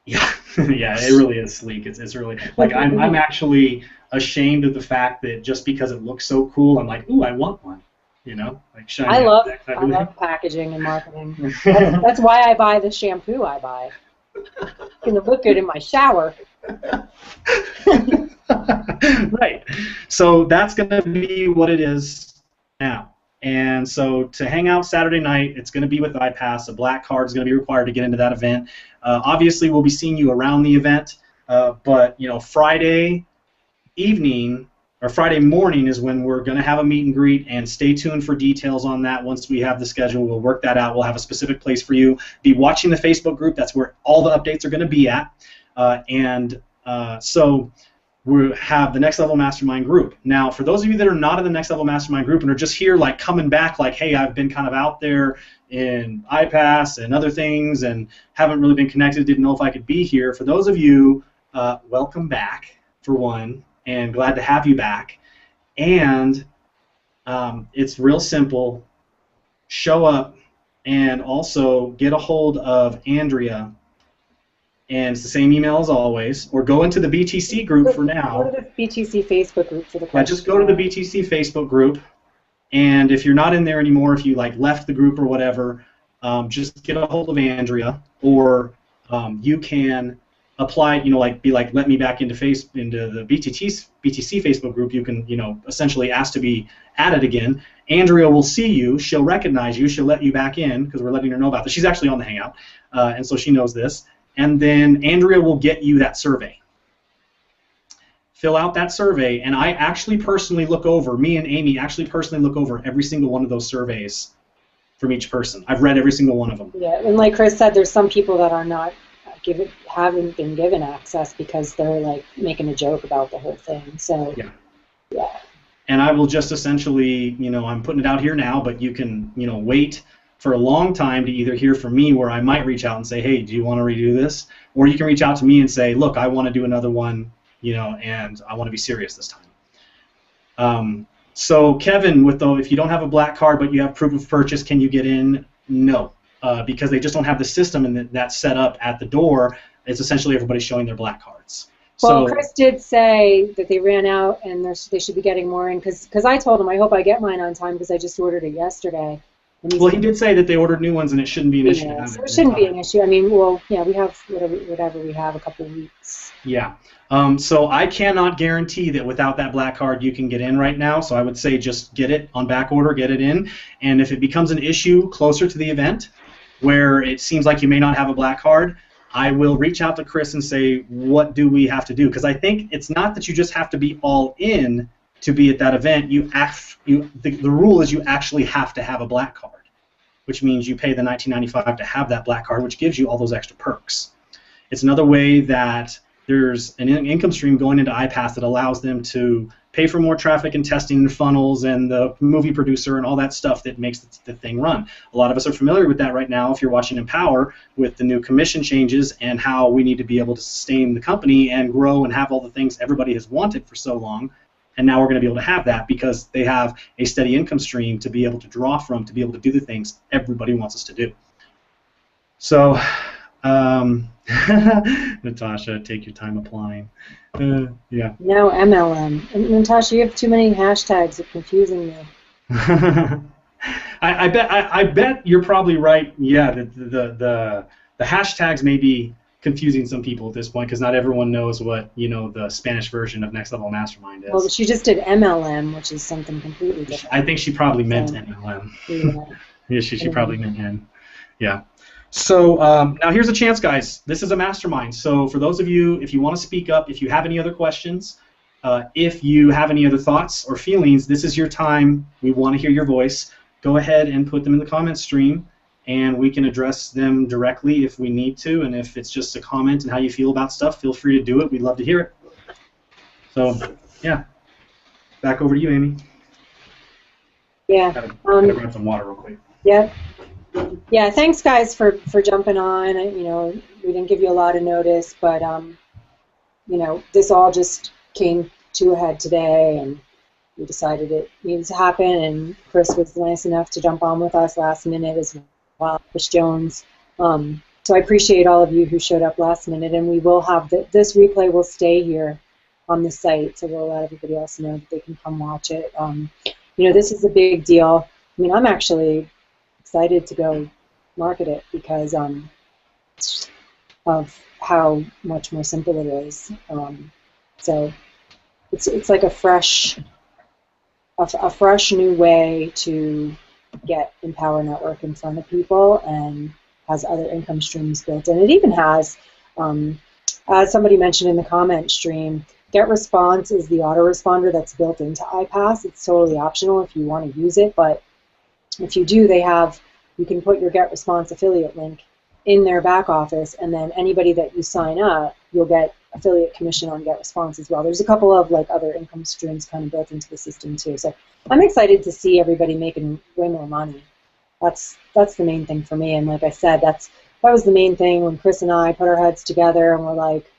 Yeah, yeah, it really is sleek. It's really, like, I'm actually ashamed of the fact that just because it looks so cool, I'm like, ooh, I want one. You know, like shiny. I love packaging and marketing. That's why I buy the shampoo I buy. It's gonna look good in my shower. Right. So that's gonna be what it is now. And so to hang out Saturday night, it's going to be with iPass. A black card is going to be required to get into that event. Obviously, we'll be seeing you around the event, but Friday evening or Friday morning is when we're going to have a meet and greet. And stay tuned for details on that. Once we have the schedule, we'll work that out. We'll have a specific place for you. Be watching the Facebook group. That's where all the updates are going to be at. So we have the Next Level Mastermind group. Now, for those of you that are not in the Next Level Mastermind group and are just here, like, coming back, like, hey, I've been kind of out there in iPass and other things and haven't really been connected, didn't know if I could be here. For those of you, welcome back, for one, and glad to have you back. And it's real simple. Show up and also get a hold of Andrea. And it's the same email as always, or go into the BTC group for now. Go to the BTC Facebook group for the question. Yeah, just go to the BTC Facebook group, and if you're not in there anymore, if you left the group or whatever, just get a hold of Andrea, or you can apply. Let me back into the BTC Facebook group. You can essentially ask to be added again. Andrea will see you. She'll recognize you. She'll let you back in because we're letting her know about this. She's actually on the Hangout, and so she knows this. And then Andrea will get you that survey. Fill out that survey, and I actually personally look over, me and Amy actually personally look over every single one of those surveys from each person. I've read every single one of them. Yeah, and like Chris said, there's some people that are not haven't been given access because they're making a joke about the whole thing. So yeah. And I will just essentially, I'm putting it out here now, but you can, wait for a long time to either hear from me, where I might reach out and say, hey, do you want to redo this? Or you can reach out to me and say, look, I want to do another one, and I want to be serious this time. So Kevin, if you don't have a black card but you have proof of purchase, can you get in? No, because they just don't have the system and that's set up at the door. It's essentially everybody showing their black cards. Well, Chris did say that they ran out and they should be getting more in, because I told him I hope I get mine on time because I just ordered it yesterday. Well, he did say that they ordered new ones and it shouldn't be an issue. So it shouldn't be an issue. I mean, we have whatever we have, a couple of weeks. Yeah. So I cannot guarantee that without that black card you can get in right now. So I would say just get it on back order, get it in. And if it becomes an issue closer to the event where it seems like you may not have a black card, I will reach out to Chris and say, what do we have to do? Because I think it's not that you just have to be all in to be at that event. The rule is you actually have to have a black card, which means you pay the $19.95 to have that black card, which gives you all those extra perks. It's another way that there's an income stream going into iPass that allows them to pay for more traffic and testing and funnels and the movie producer and all that stuff that makes the thing run. A lot of us are familiar with that right now if you're watching Empower with the new commission changes and how we need to be able to sustain the company and grow and have all the things everybody has wanted for so long. And now we're going to be able to have that because they have a steady income stream to be able to draw from, to be able to do the things everybody wants us to do. So, Natasha, take your time applying. Yeah. No MLM. And Natasha, you have too many hashtags. They're confusing you. I bet you're probably right. Yeah, the hashtags may be confusing some people at this point because not everyone knows what the Spanish version of Next Level Mastermind is. Well, she just did MLM, which is something completely different. I think she probably meant MLM. Yeah, yeah, she probably meant N. Yeah. So now here's a chance, guys. This is a mastermind. So for those of you, if you want to speak up, if you have any other questions, if you have any other thoughts or feelings, this is your time. We want to hear your voice. Go ahead and put them in the comments stream, and we can address them directly if we need to. And if it's just a comment and how you feel about stuff, feel free to do it. We'd love to hear it. So, yeah. Back over to you, Amy. Yeah. Gotta grab some water real quick. Yeah. Yeah, thanks guys for jumping on. You know, we didn't give you a lot of notice, but you know, this all just came to a head today, and we decided it needed to happen. And Chris was nice enough to jump on with us last minute as well, Chris Jones. So I appreciate all of you who showed up last minute, and we will have this replay will stay here on the site, so we'll let everybody else know that they can come watch it. You know, this is a big deal. I mean, I'm actually excited to go market it because of how much more simple it is. So it's like a fresh new way to get Empower Network in front of people, and has other income streams built in. It even has, as somebody mentioned in the comment stream, GetResponse is the autoresponder that's built into iPass. It's totally optional if you want to use it, but if you do, you can put your GetResponse affiliate link in their back office, and then anybody that you sign up, you'll get affiliate commission on GetResponse as well. There's a couple of like other income streams kind of built into the system too. So I'm excited to see everybody making way more money. That's the main thing for me. And like I said, that was the main thing when Chris and I put our heads together and we're like,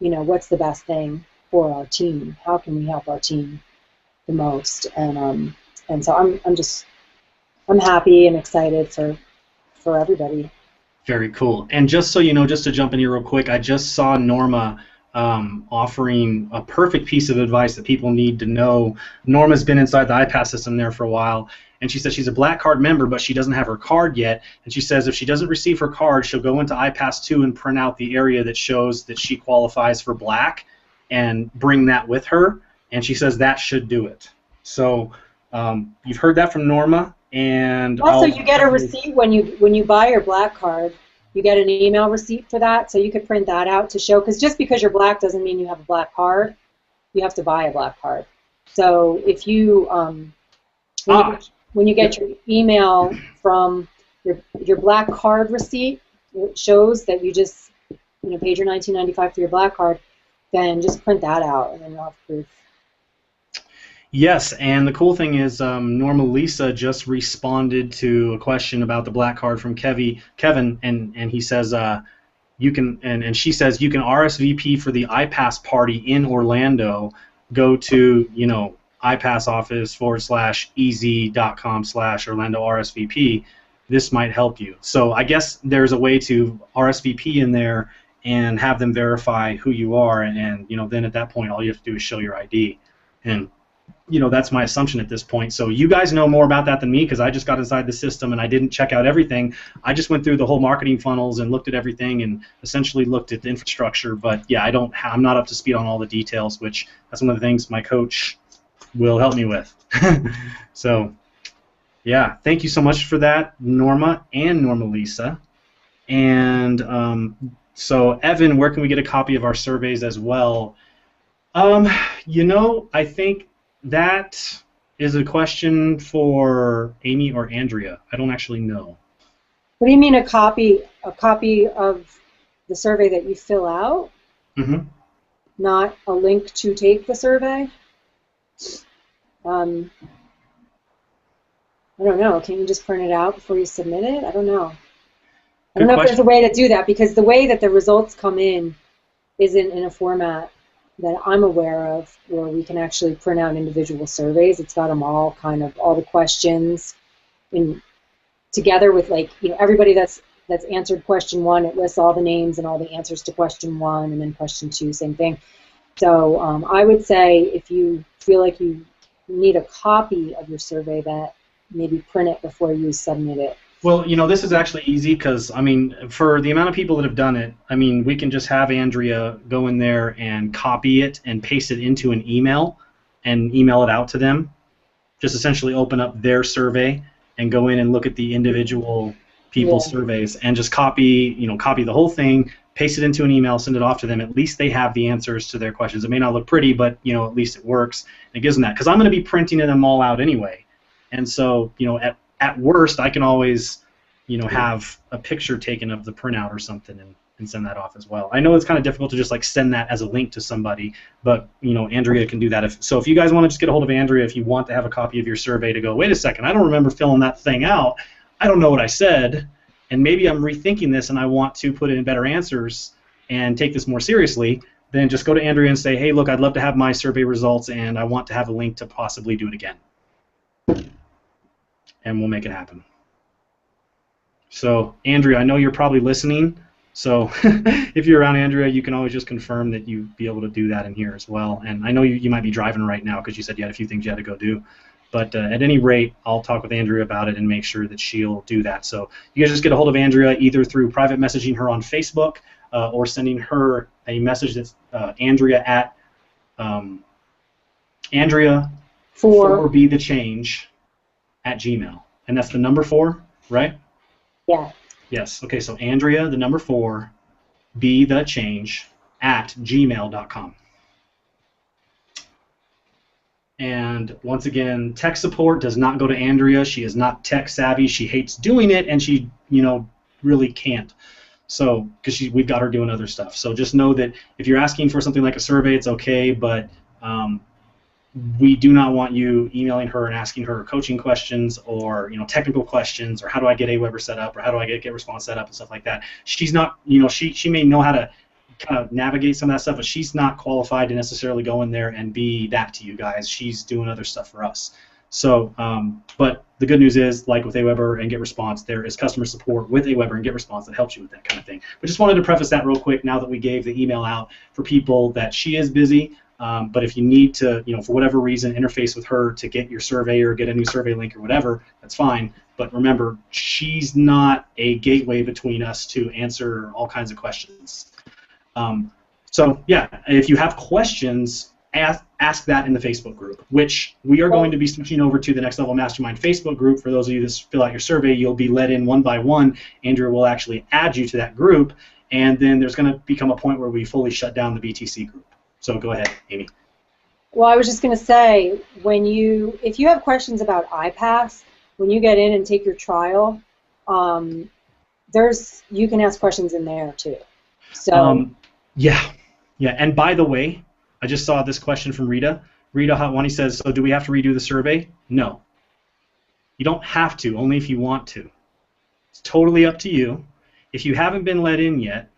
you know, what's the best thing for our team? How can we help our team the most? And so I'm happy and excited for everybody. Very cool. And just so you know, just to jump in here real quick, I just saw Norma offering a perfect piece of advice that people need to know. Norma's been inside the iPass system there for a while, and she says she's a Black Card member, but she doesn't have her card yet. And she says if she doesn't receive her card, she'll go into iPass 2 and print out the area that shows that she qualifies for Black and bring that with her. And she says that should do it. So you've heard that from Norma. And also, you get a receipt when you buy your Black Card. You get an email receipt for that, so you could print that out to show. Because just because you're Black doesn't mean you have a Black Card. You have to buy a Black Card. So if you when you get your email from your Black Card receipt, it shows that you just paid your $19.95 for your Black Card. Then just print that out, and then you'll have proof. Yes, and the cool thing is Norma Lisa just responded to a question about the Black Card from Kevin, and he says you can, and she says you can RSVP for the iPass party in Orlando. Go to iPass office /ez.com/Orlando RSVP. This might help you. So I guess there's a way to RSVP in there and have them verify who you are, and then at that point all you have to do is show your ID. And that's my assumption at this point. So you guys know more about that than me because I just got inside the system and I didn't check out everything. I just went through the whole marketing funnels and looked at everything and essentially looked at the infrastructure. But yeah, I'm not up to speed on all the details, which that's one of the things my coach will help me with. So yeah, thank you so much for that, Norma and Norma Lisa. And so Evan, where can we get a copy of our surveys as well? I think that is a question for Amy or Andrea. I don't actually know. What do you mean a copy of the survey that you fill out? Mm-hmm. Not a link to take the survey? I don't know. Can you just print it out before you submit it? I don't know. I don't know if there's a way to do that because the way that the results come in isn't in a format that I'm aware of where we can actually print out individual surveys. It's got them all all the questions together with everybody that's answered question 1. It lists all the names and all the answers to question 1, and then question 2, same thing. So I would say if you feel like you need a copy of your survey, that maybe print it before you submit it. Well, this is actually easy because, for the amount of people that have done it, we can just have Andrea go in there and copy it and paste it into an email and email it out to them. Just essentially open up their survey and go in and look at the individual people's surveys and just copy the whole thing, paste it into an email, send it off to them. At least they have the answers to their questions. It may not look pretty, but, at least it works. And it gives them that. Because I'm going to be printing them all out anyway. And so, at worst, I can always, have a picture taken of the printout or something and send that off as well. I know it's kind of difficult to just send that as a link to somebody, but Andrea can do that. So if you guys want to just get a hold of Andrea, if you want to have a copy of your survey to go, wait a second, I don't remember filling that thing out. I don't know what I said, and maybe I'm rethinking this and I want to put in better answers and take this more seriously, then just go to Andrea and say, hey, look, I'd love to have my survey results and I want to have a link to possibly do it again. And we'll make it happen. So, Andrea, I know you're probably listening, so if you're around Andrea, you can always just confirm that you'd be able to do that in here as well. And I know you might be driving right now because you said you had a few things you had to go do. But at any rate, I'll talk with Andrea about it and make sure that she'll do that. So you guys just get a hold of Andrea either through private messaging her on Facebook or sending her a message that's Andrea at Andrea 4be the change at Gmail. And that's the number 4, right? Yeah. Yes. Okay, so Andrea, the number 4, be the change at gmail.com. And once again, tech support does not go to Andrea. She is not tech savvy. She hates doing it, and she, really can't. So, because we've got her doing other stuff. So just know that if you're asking for something like a survey, it's okay, but we do not want you emailing her and asking her coaching questions or technical questions or how do I get Aweber set up or how do I get GetResponse set up and stuff like that. She's not, she may know how to kind of navigate some of that stuff, but she's not qualified to necessarily go in there and be that to you guys. She's doing other stuff for us. So, but the good news is, like with Aweber and GetResponse, there is customer support with Aweber and GetResponse that helps you with that kind of thing. But just wanted to preface that real quick now that we gave the email out for people that she is busy. But if you need to, for whatever reason, interface with her to get your survey or get a new survey link or whatever, that's fine. But remember, she's not a gateway between us to answer all kinds of questions. So yeah, if you have questions, ask that in the Facebook group, which we are going to be switching over to the Next Level Mastermind Facebook group. For those of you that fill out your survey, you'll be let in one by one. Andrea will actually add you to that group, and then there's going to become a point where we fully shut down the BTC group. So go ahead, Amy. Well, I was just going to say, if you have questions about iPass, when you get in and take your trial, you can ask questions in there too. So yeah, and by the way, I just saw this question from Rita. Rita Hotwani says, so do we have to redo the survey? No. You don't have to, only if you want to. It's totally up to you. If you haven't been let in yet,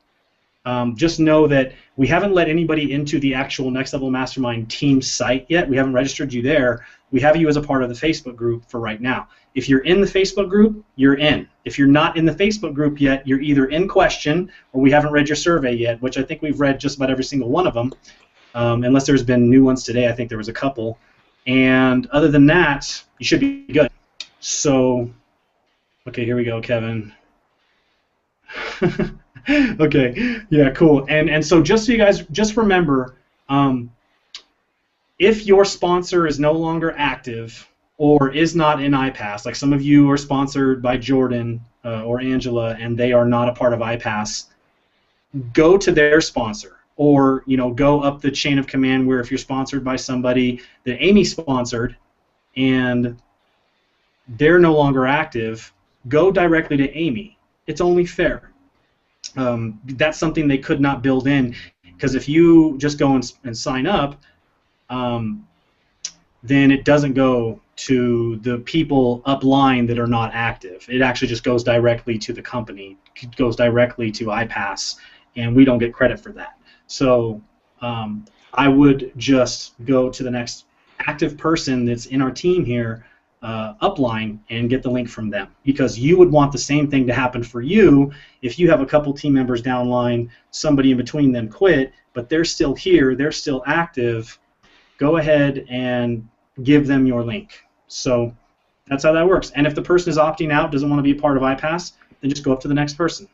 just know that we haven't let anybody into the actual Next Level Mastermind team site yet. We haven't registered you there. We have you as a part of the Facebook group for right now. If you're in the Facebook group, you're in. If you're not in the Facebook group yet, you're either in question or we haven't read your survey yet, which I think we've read just about every single one of them. Unless there's been new ones today, I think there was a couple. And other than that, you should be good. So, okay, here we go, Kevin. Okay, yeah, cool. And so just so you guys, just remember, if your sponsor is no longer active or is not in iPass, like some of you are sponsored by Jordan or Angela and they are not a part of iPass, go to their sponsor. Or go up the chain of command where if you're sponsored by somebody that Amy sponsored and they're no longer active, go directly to Amy. It's only fair. That's something they could not build in, because if you just go and sign up, then it doesn't go to the people upline that are not active. It actually just goes directly to the company. It goes directly to iPass, and we don't get credit for that. So I would just go to the next active person that's in our team here, upline, and get the link from them, because you would want the same thing to happen for you if you have a couple team members downline, somebody in between them quit, but they're still here, they're still active. Go ahead and give them your link. So that's how that works. And if the person is opting out, doesn't want to be a part of iPass, then just go up to the next person.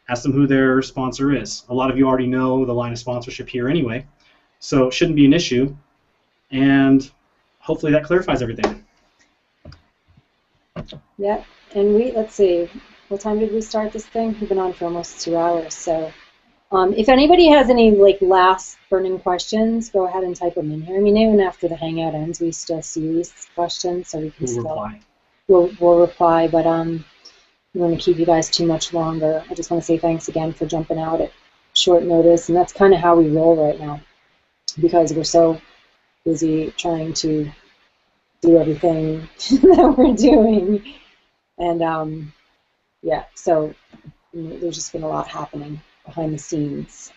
Ask them who their sponsor is. A lot of you already know the line of sponsorship here anyway, so it shouldn't be an issue, and hopefully that clarifies everything. Yeah, and let's see, what time did we start this thing? We've been on for almost 2 hours, so if anybody has any last burning questions, go ahead and type them in here. I mean, even after the Hangout ends, we still see these questions, so we can reply. We'll reply, but I don't want to keep you guys too much longer. I just want to say thanks again for jumping out at short notice, and that's kind of how we roll right now, because we're so busy trying to do everything that we're doing. And yeah, so there's just been a lot happening behind the scenes.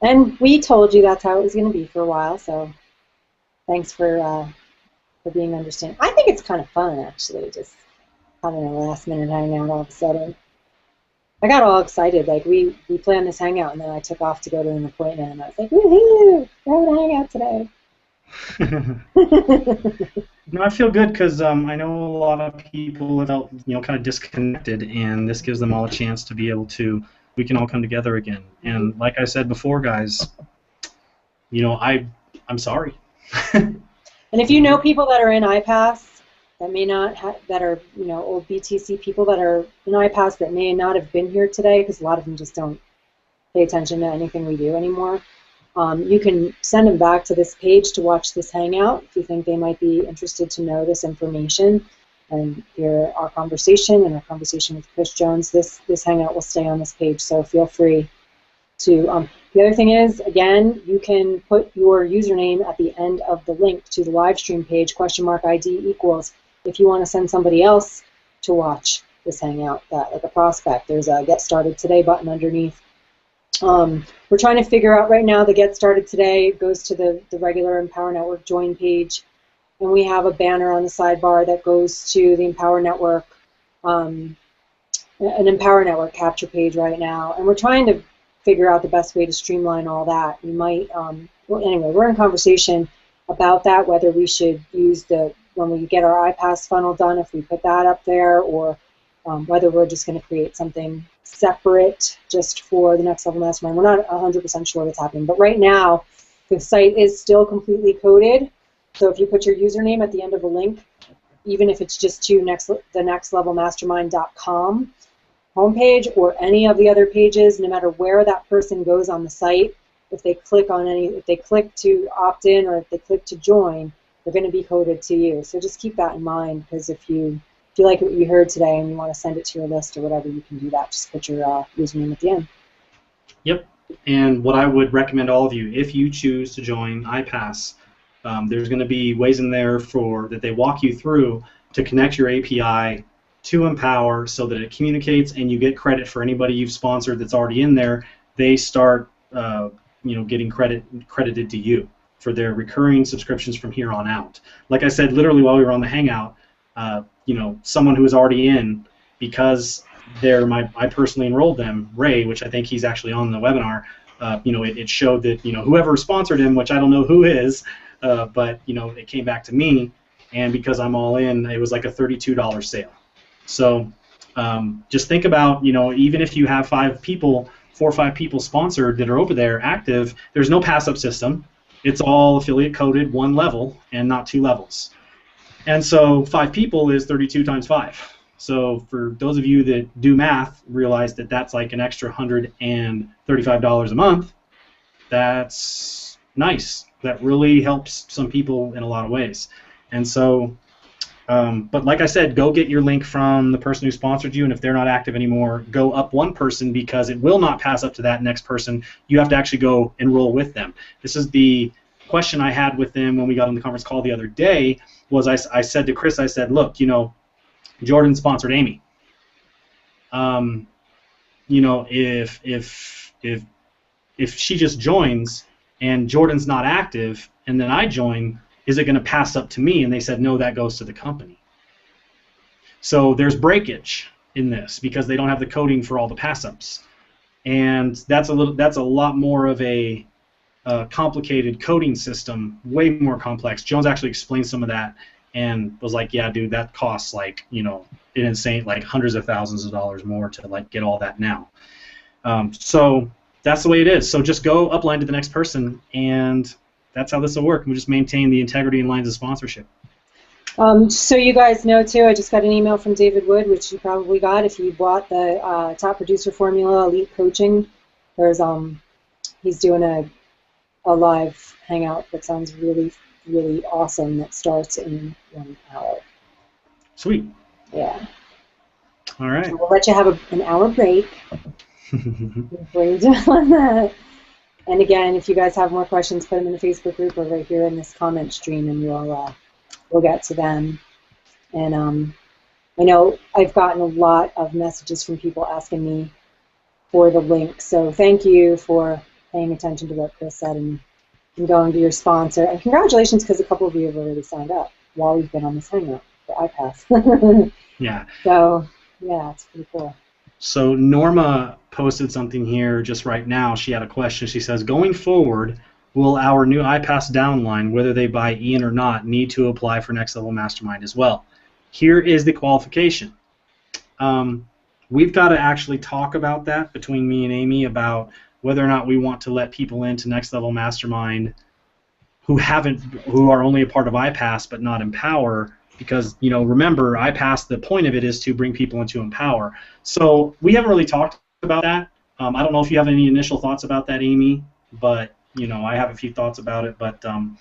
And we told you that's how it was going to be for a while, so thanks for being understanding. I think it's kind of fun, actually, just having a last-minute hangout all of a sudden. I got all excited. Like, we planned this hangout, and then I took off to go to an appointment, and I was like, woohoo, we're having a hangout today. No, I feel good because I know a lot of people have felt, kind of disconnected, and this gives them all a chance to be able to, we can all come together again. And like I said before, guys, I'm sorry. And if you know people that are in IPASS that may not that are old BTC people that are in IPASS that may not have been here today, because a lot of them just don't pay attention to anything we do anymore. You can send them back to this page to watch this hangout if you think they might be interested to know this information and hear our conversation and our conversation with Chris Jones. This hangout will stay on this page, so feel free to. The other thing is, again, you can put your username at the end of the link to the live stream page, !ID equals, if you want to send somebody else to watch this hangout, like a prospect. There's a Get Started Today button underneath. We're trying to figure out right now the Get Started Today goes to the regular Empower Network join page, and we have a banner on the sidebar that goes to the Empower Network, an Empower Network capture page right now, and we're trying to figure out the best way to streamline all that. You might, well, anyway, we're in conversation about that, whether we should use when we get our IPASS funnel done, if we put that up there, or whether we're just going to create something separate just for the Next Level Mastermind. We're not 100% sure what's happening, but right now the site is still completely coded. So if you put your username at the end of a link, even if it's just to the nextlevelmastermind.com homepage or any of the other pages, no matter where that person goes on the site, if they click to opt in or if they click to join, they're going to be coded to you. So just keep that in mind, because if you like what you heard today and you want to send it to your list or whatever, you can do that. Just put your username at the end. Yep. And what I would recommend all of you, if you choose to join IPASS, there's going to be ways in there that they walk you through to connect your API to Empower so that it communicates and you get credit for anybody you've sponsored that's already in there. They start getting credited to you for their recurring subscriptions from here on out. Like I said, literally while we were on the Hangout, someone who was already in, because I personally enrolled them, Ray, which I think he's actually on the webinar, it showed that, whoever sponsored him, which I don't know who is, but, it came back to me, and because I'm all in, it was like a $32 sale. So just think about, even if you have 4 or 5 people sponsored that are over there active, there's no pass-up system. It's all affiliate coded 1 level and not 2 levels. And so 5 people is 32 times 5. So for those of you that do math, realize that that's like an extra $135 a month. That's nice. That really helps some people in a lot of ways. And so, but like I said, go get your link from the person who sponsored you, and if they're not active anymore, go up 1 person, because it will not pass up to that next person. You have to actually go enroll with them. This is the question I had with them when we got on the conference call the other day. Was I said to Chris, I said, look, Jordan sponsored Amy. If she just joins and Jordan's not active, and then I join, is it going to pass up to me? And they said, no, that goes to the company. So there's breakage in this because they don't have the coding for all the pass-ups, and that's a lot more of a complicated coding system, way more complex. Jones actually explained some of that and was like, yeah, dude, that costs like, an insane, like hundreds of thousands of dollars more to like get all that now. So that's the way it is. So just go upline to the next person, and that's how this will work. We just maintain the integrity and lines of sponsorship. So you guys know too, I just got an email from David Wood, which you probably got if you bought the Top Producer Formula Elite Coaching. There's he's doing a live hangout that sounds really, really awesome that starts in 1 hour. Sweet. Yeah. All right. So we'll let you have an hour break before you do on that. And again, if you guys have more questions, put them in the Facebook group or right here in this comment stream, and we'll get to them. And I know I've gotten a lot of messages from people asking me for the link. So thank you for paying attention to what Chris said and going to your sponsor. And congratulations, because a couple of you have already signed up while we've been on this hangout for iPass. Yeah. So, yeah, it's pretty cool. So Norma posted something here just right now. She had a question. She says, going forward, will our new iPass downline, whether they buy Ian or not, need to apply for Next Level Mastermind as well? Here is the qualification. We've got to actually talk about that between me and Amy about whether or not we want to let people into Next Level Mastermind who are only a part of iPass but not Empower, because, you know, remember, iPass, the point of it is to bring people into Empower. So we haven't really talked about that. I don't know if you have any initial thoughts about that, Amy, but, you know, I have a few thoughts about it. But I'm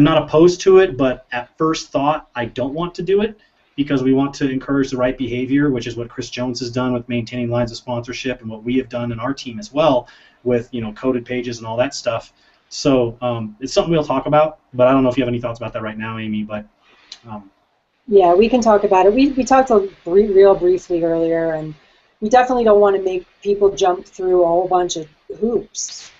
not opposed to it, but at first thought, I don't want to do it, because we want to encourage the right behavior, which is what Chris Jones has done with maintaining lines of sponsorship, and what we have done in our team as well with, you know, coded pages and all that stuff. So it's something we'll talk about, but I don't know if you have any thoughts about that right now, Amy. But yeah, we can talk about it. We talked real briefly earlier, and we definitely don't want to make people jump through a whole bunch of hoops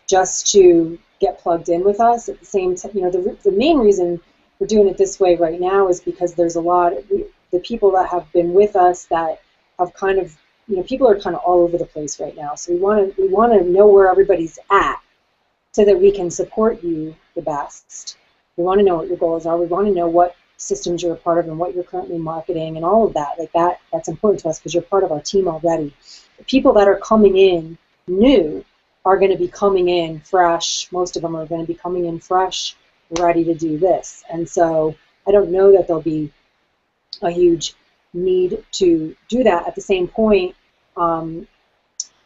just to get plugged in with us. At the same time, you know, the main reason we're doing it this way right now is because there's a lot of the people that have been with us that have kind of, you know, people are kind of all over the place right now. So we want to know where everybody's at so that we can support you the best. We want to know what your goals are. We want to know what systems you're a part of and what you're currently marketing and all of that. Like that's important to us because you're part of our team already. The people that are coming in new are going to be coming in fresh. Most of them are going to be coming in fresh, ready to do this. And so I don't know that there'll be a huge need to do that. At the same point, on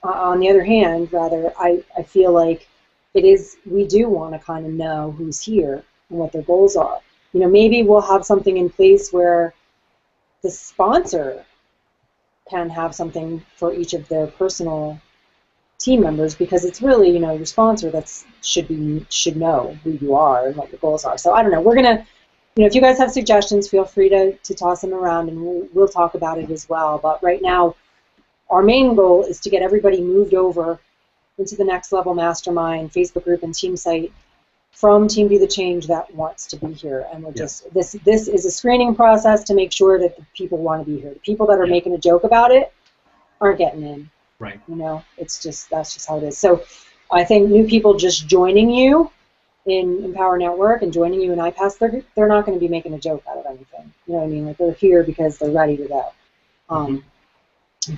the other hand, rather, I feel like we do want to kind of know who's here and what their goals are. You know, maybe we'll have something in place where the sponsor can have something for each of their personal team members, because it's really, you know, your sponsor should know who you are and what your goals are. So I don't know. We're gonna, you know, if you guys have suggestions, feel free to toss them around, and we'll talk about it as well. But right now, our main goal is to get everybody moved over into the Next Level Mastermind Facebook group and team site from Team Be the Change that wants to be here. And we're just this is a screening process to make sure that the people want to be here. The people that are making a joke about it aren't getting in. Right. You know, that's just how it is. So I think new people just joining you in Empower Network and joining you in iPass, they're not going to be making a joke out of anything. You know what I mean? Like, they're here because they're ready to go.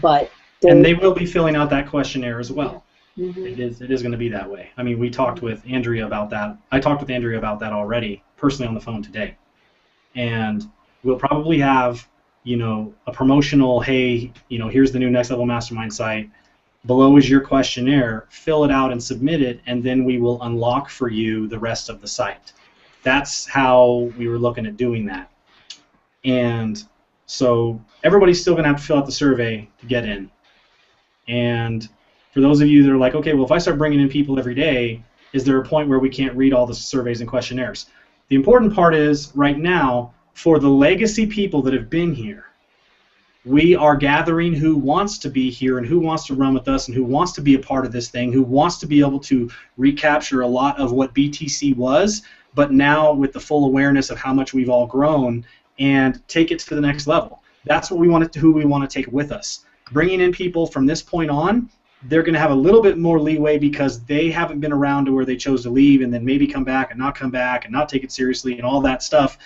But and they will be filling out that questionnaire as well. Mm-hmm. It is going to be that way. I mean, we talked with Andrea about that. I talked with Andrea about that already, personally, on the phone today. And we'll probably have, you know, a promotional, hey, you know, here's the new Next Level Mastermind site. Below is your questionnaire. Fill it out and submit it, and then we will unlock for you the rest of the site. That's how we were looking at doing that. And so everybody's still going to have to fill out the survey to get in. And for those of you that are like, okay, well, if I start bringing in people every day, is there a point where we can't read all the surveys and questionnaires? The important part is, right now, for the legacy people that have been here, we are gathering who wants to be here and who wants to run with us and who wants to be a part of this thing, who wants to be able to recapture a lot of what BTC was, but now with the full awareness of how much we've all grown, and take it to the next level. That's what we want to, who we want to take with us. Bringing in people from this point on, they're going to have a little bit more leeway because they haven't been around to where they chose to leave and then maybe come back and not take it seriously and all that stuff.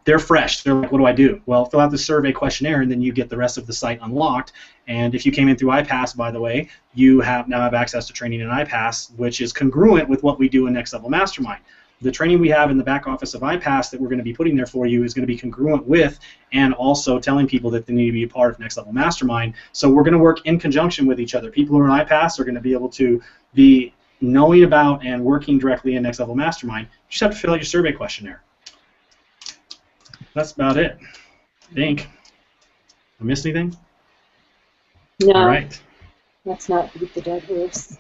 They're fresh. They're like, what do I do? Well, fill out the survey questionnaire, and then you get the rest of the site unlocked. And if you came in through iPass, by the way, you now have access to training in iPass, which is congruent with what we do in Next Level Mastermind. The training we have in the back office of iPass that we're going to be putting there for you is going to be congruent with, and also telling people that they need to be a part of Next Level Mastermind. So we're going to work in conjunction with each other. People who are in iPass are going to be able to be knowing about and working directly in Next Level Mastermind. You just have to fill out your survey questionnaire. That's about it, I think. I missed anything? No. All right. Let's not beat the dead horse.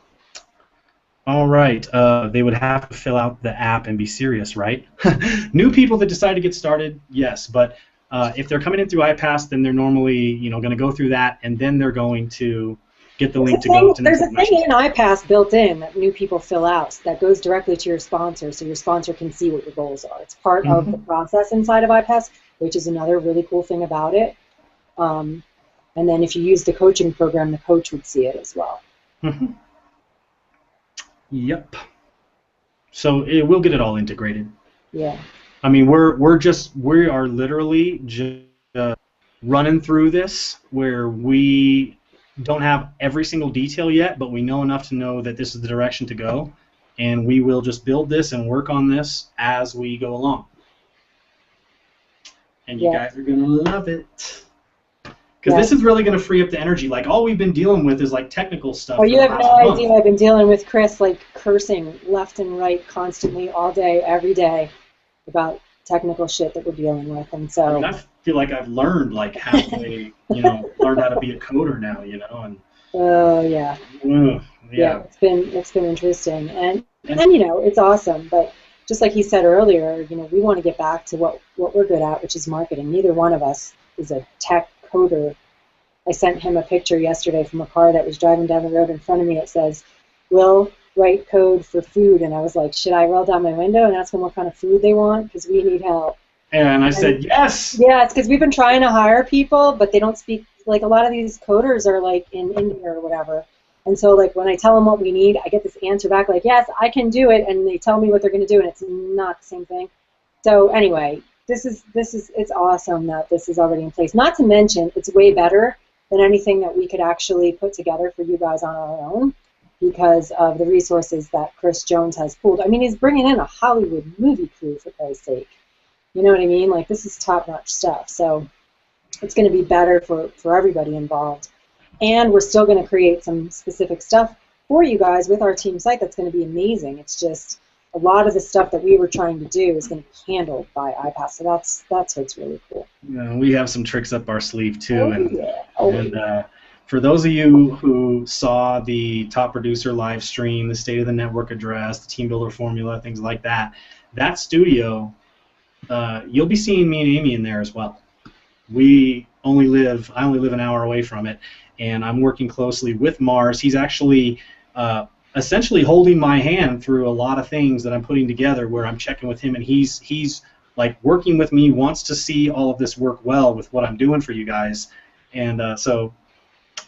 All right. They would have to fill out the app and be serious, right? New people that decide to get started, yes. But If they're coming in through iPass, then they're normally going to go through that, and then they're going to get the link to go to There's a thing in iPass built in that new people fill out that goes directly to your sponsor, so your sponsor can see what your goals are. It's part of the process inside of iPass, which is another really cool thing about it. And then if you use the coaching program, the coach would see it as well. Yep. So we'll get it all integrated. Yeah. I mean, we are literally just running through this where we don't have every single detail yet, but we know enough to know that this is the direction to go, and we will just build this and work on this as we go along. And you guys are going to love it. Because this is really going to free up the energy. Like, all we've been dealing with is, like, technical stuff. Oh, you have no idea. I've been dealing with Chris, like, cursing left and right constantly all day, every day about technical shit that we're dealing with. And so I mean, I feel like I've learned, like, halfway, learned how to be a coder now, and oh, yeah. Yeah, it's been interesting. And it's awesome. But just like he said earlier, we want to get back to what we're good at, which is marketing. Neither one of us is a tech coder. I sent him a picture yesterday from a car that was driving down the road in front of me. It says, "Will write code for food," and I was like, should I roll down my window and ask them what kind of food they want, because we need help. And I said yes. Yeah, it's because we've been trying to hire people, but they don't speak, like, a lot of these coders are like in India or whatever, and so like when I tell them what we need, I get this answer back like, yes, I can do it, and they tell me what they're going to do, and it's not the same thing. So anyway, it's awesome that this is already in place. Not to mention, it's way better than anything that we could actually put together for you guys on our own, because of the resources that Chris Jones has pooled. I mean, he's bringing in a Hollywood movie crew, for Christ's sake. You know what I mean? Like, this is top-notch stuff. So it's going to be better for everybody involved. And we're still going to create some specific stuff for you guys with our team site that's going to be amazing. It's just a lot of the stuff that we were trying to do is going to be handled by iPass. So that's what's really cool. Yeah, we have some tricks up our sleeve, too. For those of you who saw the Top Producer live stream, the State of the Network address, the Team Builder formula, things like that, that studio, you'll be seeing me and Amy in there as well. I only live an hour away from it, and I'm working closely with Mars. He's actually essentially holding my hand through a lot of things that I'm putting together, where I'm checking with him, and he's like working with me, wants to see all of this work well with what I'm doing for you guys, and so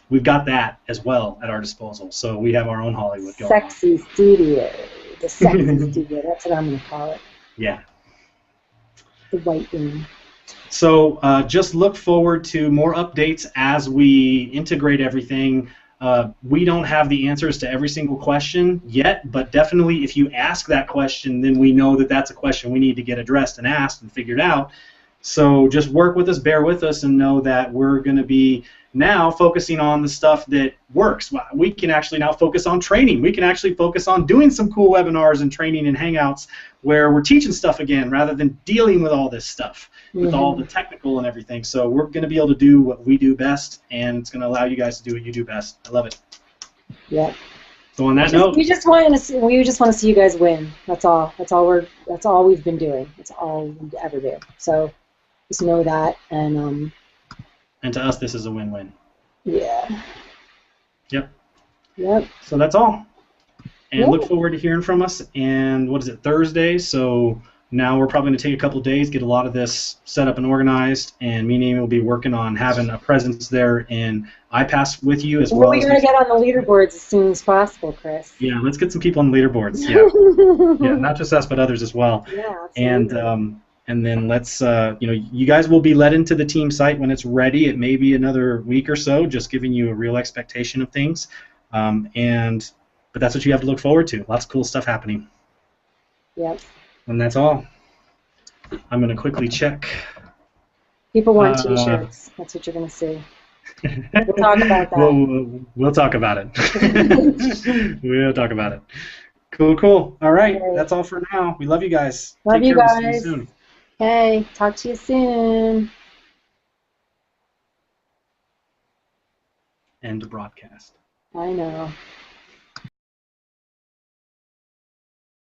we've got that as well at our disposal. So we have our own Hollywood going on. Sexy studio. The sexy studio. That's what I'm going to call it. Yeah. The white room. So just look forward to more updates as we integrate everything. We don't have the answers to every single question yet, but definitely if you ask that question, then we know that that's a question we need to get addressed and asked and figured out. So just work with us, bear with us, and know that we're going to be now focusing on the stuff that works. We can actually now focus on training. We can actually focus on doing some cool webinars and training and hangouts where we're teaching stuff again rather than dealing with all this stuff, with all the technical and everything. So we're going to be able to do what we do best, and it's going to allow you guys to do what you do best. I love it. Yeah. So on that note, we just want to see you guys win. That's all. That's all we've been doing. That's all we ever do. So just know that, and to us, this is a win-win. Yeah. Yep. Yep. So that's all. And look forward to hearing from us. And what is it, Thursday? So now we're probably going to take a couple days, get a lot of this set up and organized, and me and Amy will be working on having a presence there in iPass with you as well. We're going to get on the leaderboards as soon as possible, Chris. Yeah, let's get some people on the leaderboards. Yeah. Yeah, not just us, but others as well. Yeah, absolutely. And then let's, you guys will be led into the team site when it's ready. It may be another week or so, just giving you a real expectation of things. But that's what you have to look forward to. Lots of cool stuff happening. Yep. And that's all. I'm going to quickly check. People want T-shirts. That's what you're going to see. We'll talk about that. We'll talk about it. We'll talk about it. Cool. All right. That's all for now. We love you guys. Love you guys. guys. We'll see you soon. Hey, talk to you soon. End broadcast. I know.